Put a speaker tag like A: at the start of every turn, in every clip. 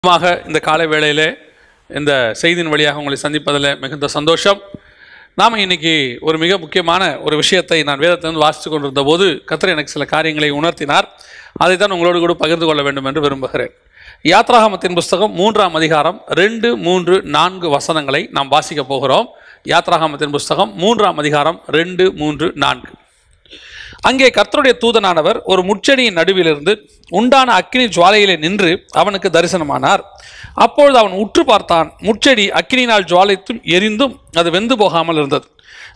A: இந்த காலை வேளையிலே இந்த செய்தியின் வழியாக உங்களை சந்திப்பதில் மிகுந்த சந்தோஷம். நாம் இன்னைக்கு ஒரு மிக முக்கியமான ஒரு விஷயத்தை நான் வேதத்திலிருந்து வாசித்து கொண்டிருந்த போது கர்த்தர் எனக்கு சில காரியங்களை உணர்த்தினார். அதை தான் உங்களோடு கூட பகிர்ந்து கொள்ள வேண்டும் என்று விரும்புகிறேன். யாத்ராகமத்தின் புஸ்தகம் 3ஆம் அதிகாரம் 2, 3, 4 வசனங்களை நாம் வாசிக்க போகிறோம். யாத்ராகமத்தின் புஸ்தகம் 3ஆம் அதிகாரம் 2, 3, 4. அங்கே கர்த்தருடைய தூதனானவர் ஒரு முட்செடியின் நடுவிலிருந்து உண்டான அக்கினி ஜுவாலையிலே நின்று அவனுக்கு தரிசனமானார். அப்பொழுது அவன் உற்று பார்த்தான். முட்செடி அக்கினியினால் ஜுவாலைத்தும் எரிந்தும் அது வெந்து போகாமல் இருந்தது.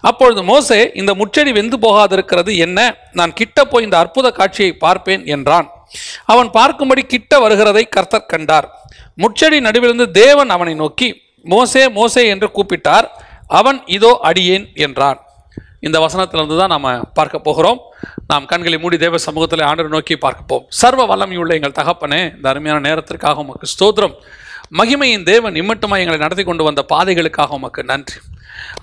A: அப்பொழுது மோசே, இந்த முட்செடி வெந்து போகாதிருக்கிறது என்ன? நான் கிட்ட போய் இந்த அற்புத காட்சியை பார்ப்பேன் என்றான். அவன் பார்க்கும்படி கிட்ட வருகிறதை கர்த்தர் கண்டார். முட்செடி நடுவிலிருந்து தேவன் அவனை நோக்கி, மோசே மோசே என்று கூப்பிட்டார். அவன், இதோ அடியேன் என்றான். இந்த வசனத்திலிருந்து தான் நாம் பார்க்க போகிறோம். நாம் கண்களை மூடி தேவ சமூகத்தில் ஆண்டவரை நோக்கி பார்க்கப்போம். சர்வ வல்லமையுள்ள எங்கள் தகப்பனே, இந்த அருமையான நேரத்திற்காக உமக்கு ஸ்தோத்திரம். மகிமையின் தேவன் இம்மட்டுமாய் எங்களை நடத்தி கொண்டு வந்த பாதைகளுக்காக உமக்கு நன்றி.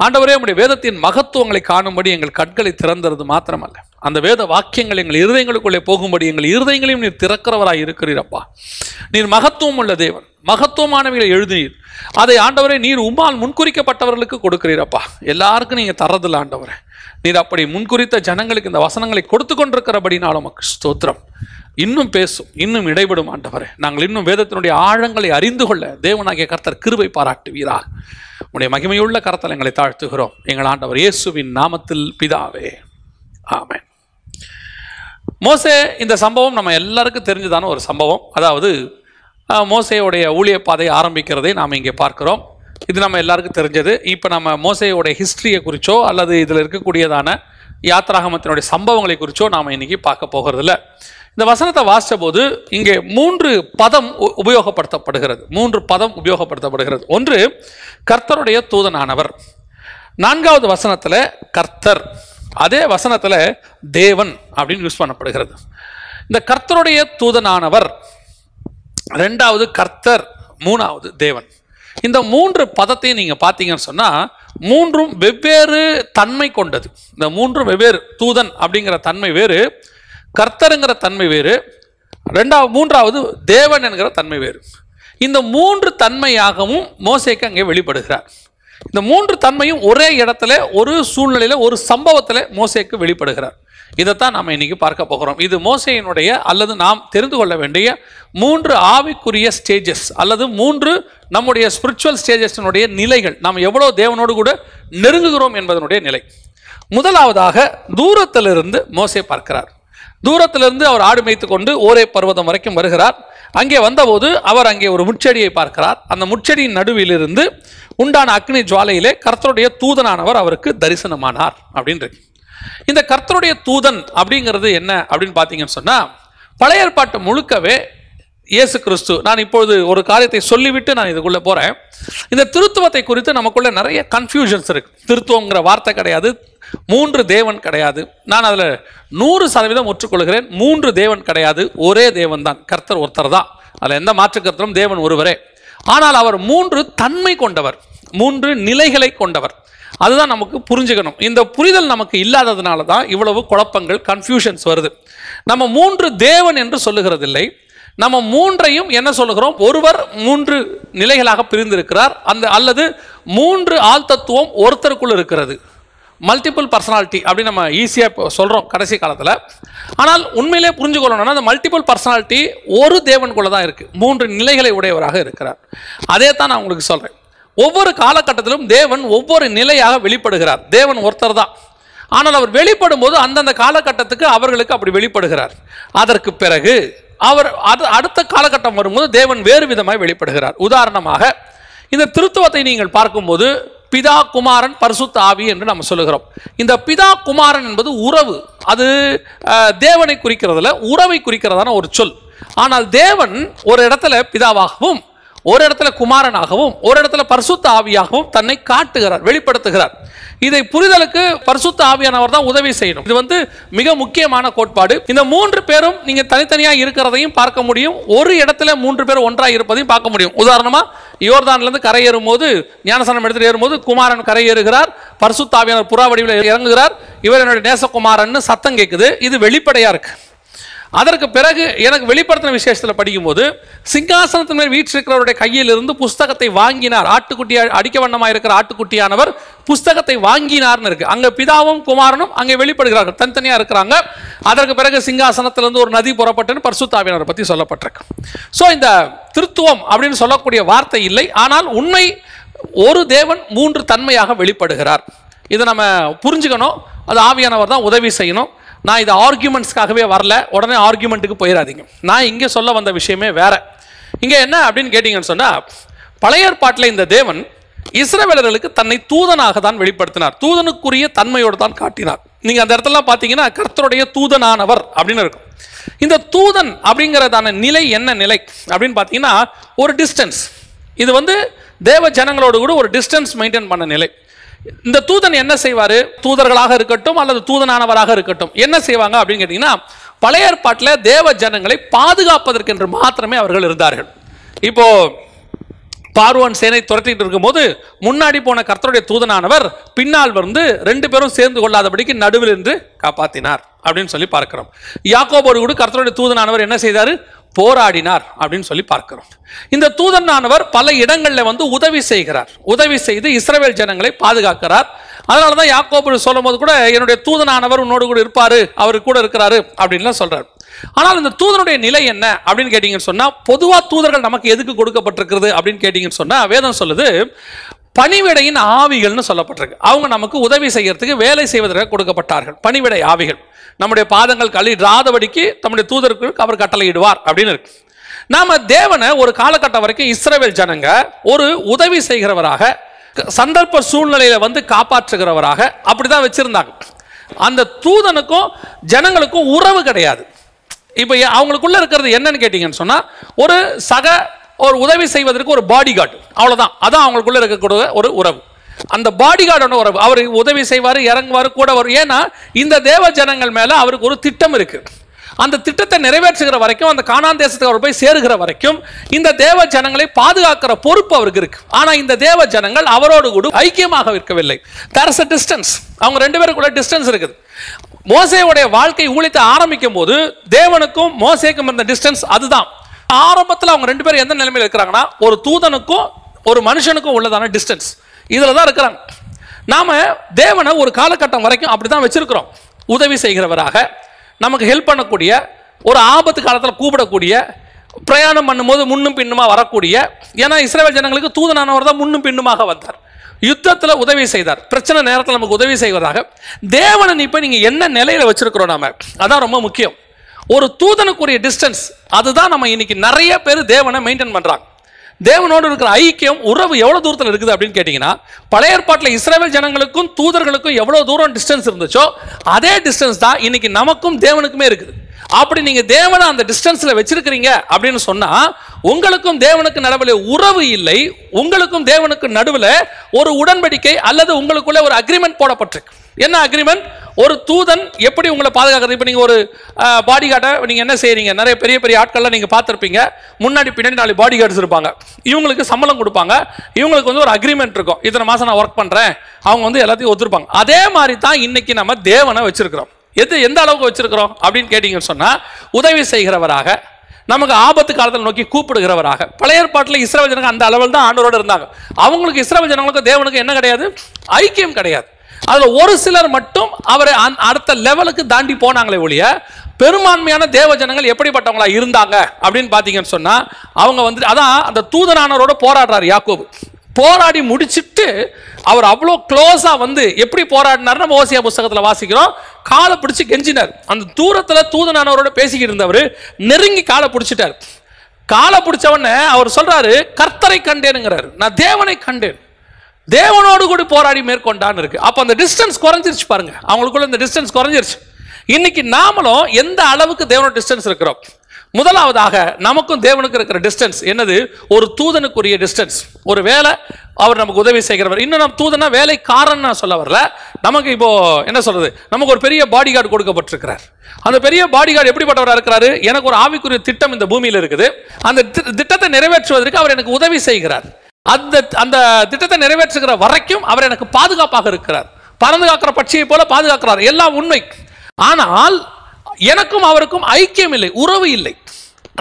A: ஆண்டவரே, உம்முடைய வேதத்தின் மகத்துவங்களை காணும்படி எங்கள் கண்களை திறந்தது மாத்திரமல்ல, அந்த வேத வாக்கியங்கள் எங்கள் இருதயங்களுக்குள்ளே போகும்படி எங்கள் இருதயங்களையும் நீர் திறக்கிறவராய் இருக்கிறீரப்பா. நீர் மகத்துவம் உள்ள தேவன், மகத்துவமானவைகளை எழுதினீர். அதை ஆண்டவரே நீர் உம்மால் முன்குறிக்கப்பட்டவர்களுக்கு கொடுக்கிறீரப்பா. எல்லாருக்கும் நீங்கள் தர்றதில்ல ஆண்டவரே. நீர் அப்படி முன்குறித்த ஜனங்களுக்கு இந்த வசனங்களை கொடுத்து கொண்டிருக்கிறபடினாலும் உமக்கு ஸ்தோத்திரம். இன்னும் பேசும், இன்னும் இடைபடும் ஆண்டவரே. நாங்கள் இன்னும் வேதத்தினுடைய ஆழங்களை அறிந்து கொள்ள தேவனாகிய கர்த்தர் கிருபை பாராட்டுவீராக. உடைய மகிமையுள்ள கரத்தில் எங்களை தாழ்த்துகிறோம் எங்கள் ஆண்டவர் இயேசுவின் நாமத்தில் பிதாவே, ஆமென். மோசே, இந்த சம்பவம் நம்ம எல்லாருக்கும் தெரிஞ்சதான ஒரு சம்பவம். அதாவது மோசேயுடைய ஊழிய பாதை ஆரம்பிக்கிறதை நாம் இங்கே பார்க்கிறோம். இது நம்ம எல்லாருக்கும் தெரிஞ்சது. இப்போ நம்ம மோசேயுடைய ஹிஸ்டரியை குறித்தோ அல்லது இதில் இருக்கக்கூடியதான யாத்ராகமத்தினுடைய சம்பவங்களை குறித்தோ நாம் இன்னைக்கு பார்க்க போகிறதில்ல. இந்த வசனத்தை வாசித்த போது இங்கே 3 பதம் உபயோகப்படுத்தப்படுகிறது. 3 பதம் உபயோகப்படுத்தப்படுகிறது. ஒன்று, கர்த்தருடைய தூதனானவர். 4வது வசனத்தில் கர்த்தர், அதே வசனத்தில் தேவன் அப்படின்னு யூஸ் பண்ணப்படுகிறது. இந்த கர்த்தருடைய தூதனானவர், 2வது கர்த்தர், 3வது தேவன். இந்த 3 பதத்தையும் நீங்கள் பார்த்தீங்கன்னு சொன்னால் 3ம் வெவ்வேறு தன்மை கொண்டது. இந்த 3ம் வெவ்வேறு. தூதன் அப்படிங்கிற தன்மை வேறு, கர்த்தருங்கிற தன்மை வேறு, 3வது தேவன் என்கிற தன்மை வேறு. இந்த 3 தன்மையாகவும் மோசேக்கு அங்கே வெளிப்படுகிறார். இந்த 3 தன்மையும் ஒரே இடத்துல, ஒரு சூழ்நிலையில், ஒரு சம்பவத்தில் மோசேக்கு வெளிப்படுகிறார். இதைத்தான் நாம் இன்னைக்கு பார்க்க போகிறோம். இது மோசேயினுடைய அல்லது நாம் தெரிந்து கொள்ள வேண்டிய 3 ஆவிக்குரிய ஸ்டேஜஸ் அல்லது 3 நம்முடைய ஸ்பிரிச்சுவல் ஸ்டேஜஸினுடைய நிலைகள். நாம் எவ்வளோ தேவனோடு கூட நெருங்குகிறோம் என்பதனுடைய நிலை. முதலாவதாக, தூரத்திலிருந்து மோசே பார்க்கிறார். தூரத்திலிருந்து அவர் ஆடு மேய்த்து கொண்டு ஓரே பர்வதம் வரைக்கும் வருகிறார். அங்கே வந்தபோது அவர் அங்கே ஒரு முட்செடியை பார்க்கிறார். அந்த முட்செடியின் நடுவிலிருந்து உண்டான அக்னி ஜுவாலையிலே கர்த்தருடைய தூதனானவர் அவருக்கு தரிசனமானார் அப்படின்றது. இந்த கர்த்தருடைய தூதன் அப்படிங்கிறது என்ன அப்படின்னு பார்த்தீங்கன்னு சொன்னால், பழைய ஏற்பாட்டு முழுக்கவே இயேசு கிறிஸ்து. நான் இப்பொழுது ஒரு காரியத்தை சொல்லிவிட்டு நான் இதுக்குள்ளே போகிறேன். இந்த திருத்துவத்தை குறித்து நமக்குள்ள நிறைய கன்ஃபியூஷன்ஸ் இருக்கு. திருத்துவங்கிற வார்த்தை கிடையாது, 3 தேவன் கிடையாது. நான் அதில் 100% ஒற்றுக்கொள்கிறேன். 3 தேவன் கிடையாது, ஒரே தேவன் தான், கர்த்தர் ஒருத்தர் தான். அதில் எந்த மாற்று கருத்தும், தேவன் ஒருவரே. ஆனால் அவர் 3 தன்மை கொண்டவர், 3 நிலைகளை கொண்டவர். அதுதான் நமக்கு புரிஞ்சுக்கணும். இந்த புரிதல் நமக்கு இல்லாததுனால தான் இவ்வளவு குழப்பங்கள், கன்ஃபியூஷன்ஸ் வருது. நம்ம 3 தேவன் என்று சொல்லுகிறதில்லை. நம்ம 3ஐயும் என்ன சொல்லுகிறோம்? ஒருவர் 3 நிலைகளாக பிரிந்திருக்கிறார். அல்லது 3 ஆள் தத்துவம் ஒருத்தருக்குள் இருக்கிறது. மல்டிபிள் பர்சனாலிட்டி அப்படி நம்ம ஈஸியாக சொல்கிறோம் கடைசி காலத்தில். ஆனால் உண்மையிலே புரிஞ்சுக்கொள்ளணும்னா அந்த மல்டிபிள் பர்சனாலிட்டி ஒரு தேவனுக்குள்ள தான் இருக்குது. 3 நிலைகளை உடையவராக இருக்கிறார். அதே தான் நான் உங்களுக்கு சொல்கிறேன். ஒவ்வொரு காலகட்டத்திலும் தேவன் ஒவ்வொரு நிலையாக வெளிப்படுகிறார். தேவன் ஒருத்தர் தான். ஆனால் அவர் வெளிப்படும் போது அந்தந்த காலகட்டத்துக்கு அவர்களுக்கு அப்படி வெளிப்படுகிறார். அதற்கு பிறகு அவர் அடுத்த காலகட்டம் வரும்போது தேவன் வேறு விதமாய் வெளிப்படுகிறார். உதாரணமாக, இந்த திருத்துவத்தை நீங்கள் பார்க்கும்போது பிதா, குமாரன், பரிசுத்த ஆவி என்று நம்ம சொல்லுகிறோம். இந்த பிதா குமாரன் என்பது உறவு. அது தேவனை குறிக்கிறதுல உறவை குறிக்கிறதான ஒரு சொல். ஆனால் தேவன் ஒரு இடத்துல பிதாவாகவும், ஒரு இடத்துல குமாரனாகவும், ஒரு இடத்துல பரிசுத்த ஆவியாகவும் தன்னை காட்டுகிறார், வெளிப்படுத்துகிறார். இதை புரிதலுக்கு பரிசுத்த ஆவியானவர் தான் உதவி செய்யணும். இது மிக முக்கியமான கோட்பாடு. இந்த 3 பேரும் நீங்க தனித்தனியாக இருக்கிறதையும் பார்க்க முடியும், ஒரு இடத்துல 3 பேர் ஒன்றாக இருப்பதையும் பார்க்க முடியும். உதாரணமா, யோர்தான்லேருந்து கரையேறும் போது, ஞானஸ்நானம் எடுத்துட்டு ஏறும்போது குமாரன் கரையேறுகிறார், பரிசுத்த ஆவியானவர் புறா வடிவில் இறங்குகிறார். இவர் என்னுடைய நேசகுமாரன் சத்தம் கேட்குது. இது வெளிப்படையா இருக்கு. அதற்கு பிறகு எனக்கு வெளிப்படுத்தின விசேஷத்தில் படிக்கும்போது சிங்காசனத்தின் மேல் வீற்றிருக்கிறவருடைய கையிலிருந்து புஸ்தகத்தை வாங்கினார். ஆட்டுக்குட்டி அடிக்க வண்ணமாக இருக்கிற ஆட்டுக்குட்டியானவர் புஸ்தகத்தை வாங்கினார்னு இருக்கு. அங்க பிதாவும் குமாரனும் அங்கே வெளிப்படுகிறார்கள், தனித்தனியா இருக்கிறாங்க. அதற்கு பிறகு சிங்காசனத்திலிருந்து ஒரு நதி புறப்பட்டுன்னு பரிசுத்த ஆவியானவரை பற்றி சொல்லப்பட்டிருக்கு. ஸோ இந்த திருத்துவம் அப்படின்னு சொல்லக்கூடிய வார்த்தை இல்லை, ஆனால் உண்மை ஒரு தேவன் 3 தன்மையாக வெளிப்படுகிறார். இதை நம்ம புரிஞ்சுக்கணும். அது ஆவியானவர் தான் உதவி செய்யணும். நான் இது ஆர்கியூமெண்ட்ஸ்க்காகவே வரல, உடனே ஆர்கியூமெண்ட்டுக்கு போயிடாதீங்க. நான் இங்கே சொல்ல வந்த விஷயமே வேற. இங்கே என்ன அப்படின்னு கேட்டிங்கன்னு சொன்னால், பழைய ஏற்பாட்டில் இந்த தேவன் இஸ்ரவேலர்களுக்கு தன்னை தூதனாக தான் வெளிப்படுத்தினார், தூதனுக்குரிய தன்மையோடு தான் காட்டினார். நீங்கள் அந்த இடத்துல பார்த்தீங்கன்னா கர்த்தருடைய தூதனானவர் அப்படின்னு இருக்கும். இந்த தூதன் அப்படிங்கிறதான நிலை என்ன நிலை அப்படின்னு பார்த்தீங்கன்னா ஒரு டிஸ்டன்ஸ். இது தேவ ஜனங்களோடு கூட ஒரு டிஸ்டன்ஸ் மெயின்டைன் பண்ண நிலை. இந்த தூதன் என்ன செய்வார்? தூதர்களாக இருக்கட்டும் அல்லது தூதனானவராக இருக்கட்டும் என்ன செய்வாங்க அப்படின்னு கேட்டிங்கன்னா, பழைய ஏற்பாட்டில் தேவ ஜனங்களை பாதுகாப்பதற்கென்று மாத்திரமே அவர்கள் இருந்தார்கள். இப்போ பார்வோன் சேனை துரத்திட்டு இருக்கும்போது முன்னாடி போன கர்த்தருடைய தூதனானவர் பின்னால் 2 பேரும் சேர்ந்து கொள்ளாதபடிக்கு நடுவில் இருந்து காப்பாற்றினார் அப்படின்னு சொல்லி பார்க்கிறோம். யாக்கோபோடு கூட கர்த்தருடைய தூதனானவர் என்ன செய்தார்? போராடினார் அப்படின்னு சொல்லி பார்க்கிறோம். இந்த தூதனானவர் பல இடங்களில் உதவி செய்கிறார், உதவி செய்து இஸ்ரவேல் ஜனங்களை பாதுகாக்கிறார். அதனால தான் யாக்கோபு சொல்லும் போது கூட என்னுடைய தூதனானவர் உன்னோடு கூட இருப்பாரு, அவர் கூட இருக்கிறாரு அப்படின்லாம் சொல்றாரு. ஆனால் இந்த தூதனுடைய நிலை என்ன அப்படின்னு கேட்டீங்கன்னு சொன்னா, பொதுவாக தூதர்கள் நமக்கு எதுக்கு கொடுக்கப்பட்டிருக்கிறது அப்படின்னு கேட்டீங்கன்னு சொன்னா, வேதம் சொல்லுது பணிவிடையின் ஆவிகள்னு சொல்லப்பட்டிருக்கு. அவங்க நமக்கு உதவி செய்யறதுக்கு, வேலை செய்வதற்கு கொடுக்கப்பட்டார்கள். பணிவிடை ஆவிகள் நம்முடைய பாதங்கள் கழிடாதபடிக்கு நம்முடைய தூதருக்கு அவர் கட்டளையிடுவார் அப்படின்னு இருக்கு. நாம தேவனை ஒரு காலகட்டம் வரைக்கும் இஸ்ரவேல் ஜனங்க ஒரு உதவி செய்கிறவராக, சந்தர்ப்ப சூழ்நிலையில காப்பாற்றுகிறவராக அப்படிதான் வச்சிருந்தாங்க. அந்த தூதனுக்கும் ஜனங்களுக்கும் உறவு கிடையாது. இப்போ அவங்களுக்குள்ள இருக்கிறது என்னன்னு கேட்டீங்கன்னு சொன்னா, ஒரு உதவி செய்வதற்கு ஒரு பாடி கார்டு, அவ்வளவுதான். அதான் அவங்களுக்குள்ள இருக்கக்கூடிய ஒரு உறவு. அந்த பாடி கார்டு உறவு. அவர் உதவி செய்வார், இறங்குவார், கூட வரும். ஏன்னா இந்த தேவ ஜனங்கள் மேல அவருக்கு ஒரு திட்டம் இருக்கு. அந்த திட்டத்தை நிறைவேற்றுகிற வரைக்கும், அந்த கானான் தேசத்துக்கு அவர் போய் சேருகிற வரைக்கும் இந்த தேவ ஜனங்களை பாதுகாக்கிற பொறுப்பு அவருக்கு இருக்கு. ஆனா இந்த தேவ ஜனங்கள் அவரோடு கூட ஐக்கியமாக இருக்கவில்லை. There is a distance. அவங்க 2 பேருக்குள்ள டிஸ்டன்ஸ் இருக்குது. மோசேயுடைய வாழ்க்கை ஊழியத்தை ஆரம்பிக்கும் போது தேவனுக்கும் மோசேக்கும் இருந்த டிஸ்டன்ஸ் அதுதான். ஆரம்பத்தில் அவங்க 2 பேரும் எந்த நிலைமையில் இருக்கிறாங்கன்னா, ஒரு தூதனுக்கும் ஒரு மனுஷனுக்கும் உள்ளதான டிஸ்டன்ஸ் இதுல தான் இருக்கிறாங்க. நாம தேவனை ஒரு காலகட்டம் வரைக்கும் அப்படிதான் வச்சிருக்கிறோம். உதவி செய்கிறவராக, நமக்கு ஹெல்ப் பண்ணக்கூடிய, ஒரு ஆபத்து காலத்தில் கூப்பிடக்கூடிய, பிரயாணம் பண்ணும்போது முன்னும் பின்னுமா வரக்கூடிய. ஏன்னா இஸ்ரவேல் ஜனங்களுக்கு தூதனானவர் தான் முன்னும் பின்னுமாக வந்தார், யுத்தத்தில் உதவி செய்தார், பிரச்சனை நேரத்தில் நமக்கு உதவி செய்வதாக. தேவனை இப்ப நீங்க என்ன நிலையில வச்சிருக்கிறோம் நாம, அதான் ரொம்ப முக்கியம். ஒரு தூதனுக்குரிய டிஸ்டன்ஸ் அதுதான் நம்ம இன்னைக்கு நிறைய பேர் தேவனை மெயின்டைன் பண்றாங்க. தேவனோடு இருக்கிற ஐக்கியம், உறவு எவ்வளவு தூரத்தில் இருக்குது அப்படின்னு கேட்டீங்கன்னா, பழைய ஏற்பாட்டில் இஸ்ரவேல் ஜனங்களுக்கும் தூதர்களுக்கும் எவ்வளவு தூரம் டிஸ்டன்ஸ் இருந்துச்சோ அதே டிஸ்டன்ஸ் தான் இன்னைக்கு நமக்கும் தேவனுக்குமே இருக்குது. அப்படி நீங்க தேவனை அந்த டிஸ்டன்ஸ்ல வச்சிருக்கிறீங்க அப்படின்னு சொன்னா, உங்களுக்கும் தேவனுக்கு நடுவில் உறவு இல்லை, உங்களுக்கும் தேவனுக்கு நடுவில் ஒரு உடன்படிக்கை அல்லது உங்களுக்குள்ள ஒரு அக்ரிமெண்ட் போடப்பட்டிருக்கு. என்ன அக்ரிமெண்ட்? ஒரு தூதன் எப்படி உங்களை பாதுகாக்கிறது. இப்போ நீங்கள் ஒரு பாடி கார்டை நீங்கள் என்ன செய்கிறீங்க, நிறைய பெரிய பெரிய ஆட்கள்லாம் நீங்கள் பார்த்துருப்பீங்க, முன்னாடி பின்னாடி 4 பாடி கார்ட்ஸ் இருப்பாங்க. இவங்களுக்கு சம்பளம் கொடுப்பாங்க, இவங்களுக்கு ஒரு அக்ரிமெண்ட் இருக்கும், இத்தனை மாதம் நான் ஒர்க் பண்ணுறேன், அவங்க எல்லாத்தையும் ஒத்துருப்பாங்க. அதே மாதிரி தான் இன்னைக்கு நம்ம தேவனை வச்சிருக்கிறோம். எந்த அளவுக்கு வச்சிருக்கிறோம் அப்படின்னு கேட்டீங்கன்னு சொன்னால், உதவி செய்கிறவராக, நமக்கு ஆபத்து காலத்தில் நோக்கி கூப்பிடுகிறவராக. பழைய ஏற்பாட்டில் இஸ்ரவேல் ஜனங்க அந்த அளவில் தான் ஆண்டவரோடு இருந்தாங்க. அவங்களுக்கு இஸ்ரவேல் ஜனங்களுக்கு தேவனுக்கு என்ன கிடையாது? ஐக்கியம் கிடையாது. அதுல ஒரு சிலர் மட்டும் அவரை அடுத்த லெவலுக்கு தாண்டி போனாங்களே ஒழிய, பெரும்பான்மையான தேவ ஜனங்கள் எப்படிப்பட்டவங்களா இருந்தாங்க அப்படின்னு பாத்தீங்கன்னு சொன்னா, அவங்க அதான் அந்த தூதனானவரோட போராடுறாரு யாக்கோபு. போராடி முடிச்சிட்டு அவர் அவ்வளோ க்ளோஸா எப்படி போராடினார் நம்ம ஓசியா புஸ்தகத்தில் வாசிக்கிறோம். காலை பிடிச்சி கெஞ்சினார். அந்த தூரத்தில் தூதனானவரோட பேசிக்கிட்டு இருந்தவர் நெருங்கி காலை பிடிச்சிட்டார். காலை பிடிச்சவொடனே அவர் சொல்றாரு, கர்த்தரை கண்டேனுங்கிறாரு. நான் தேவனை கண்டேன், தேவனோடு கூட போராடி மேற்கொண்டான்னு இருக்கு. அப்ப அந்த டிஸ்டன்ஸ் குறைஞ்சிருச்சு பாருங்க, அவங்களுக்குள்ள இந்த டிஸ்டன்ஸ் குறைஞ்சிருச்சு. இன்னைக்கு நாமளும் எந்த அளவுக்கு தேவனோட டிஸ்டன்ஸ் இருக்கிறோம்? முதலாவதாக நமக்கும் தேவனுக்கு இருக்கிற டிஸ்டன்ஸ் என்னது? ஒரு தூதனுக்குரிய டிஸ்டன்ஸ். ஒரு வேலை அவர் நமக்கு உதவி செய்கிறவர். இன்னும் நம்ம தூதனா வேலைக்காரன் சொல்ல வரல. நமக்கு இப்போ என்ன சொல்றது, நமக்கு ஒரு பெரிய பாடி கார்டு கொடுக்கப்பட்டிருக்கிறார். அந்த பெரிய பாடி கார்டு எப்படிப்பட்டவராக இருக்கிறாரு? எனக்கு ஒரு ஆவிக்குரிய திட்டம் இந்த பூமியில் இருக்குது, அந்த திட்டத்தை நிறைவேற்றுவதற்கு அவர் எனக்கு உதவி செய்கிறார். அந்த திட்டத்தை நிறைவேற்றுகிற வரைக்கும் அவர் எனக்கு பாதுகாப்பாக இருக்கிறார். பறந்து காக்கிற பட்சியை போல பாதுகாக்கிறார். எல்லாம் உண்மை. ஆனால் எனக்கும் அவருக்கும் ஐக்கியம் இல்லை, உறவு இல்லை.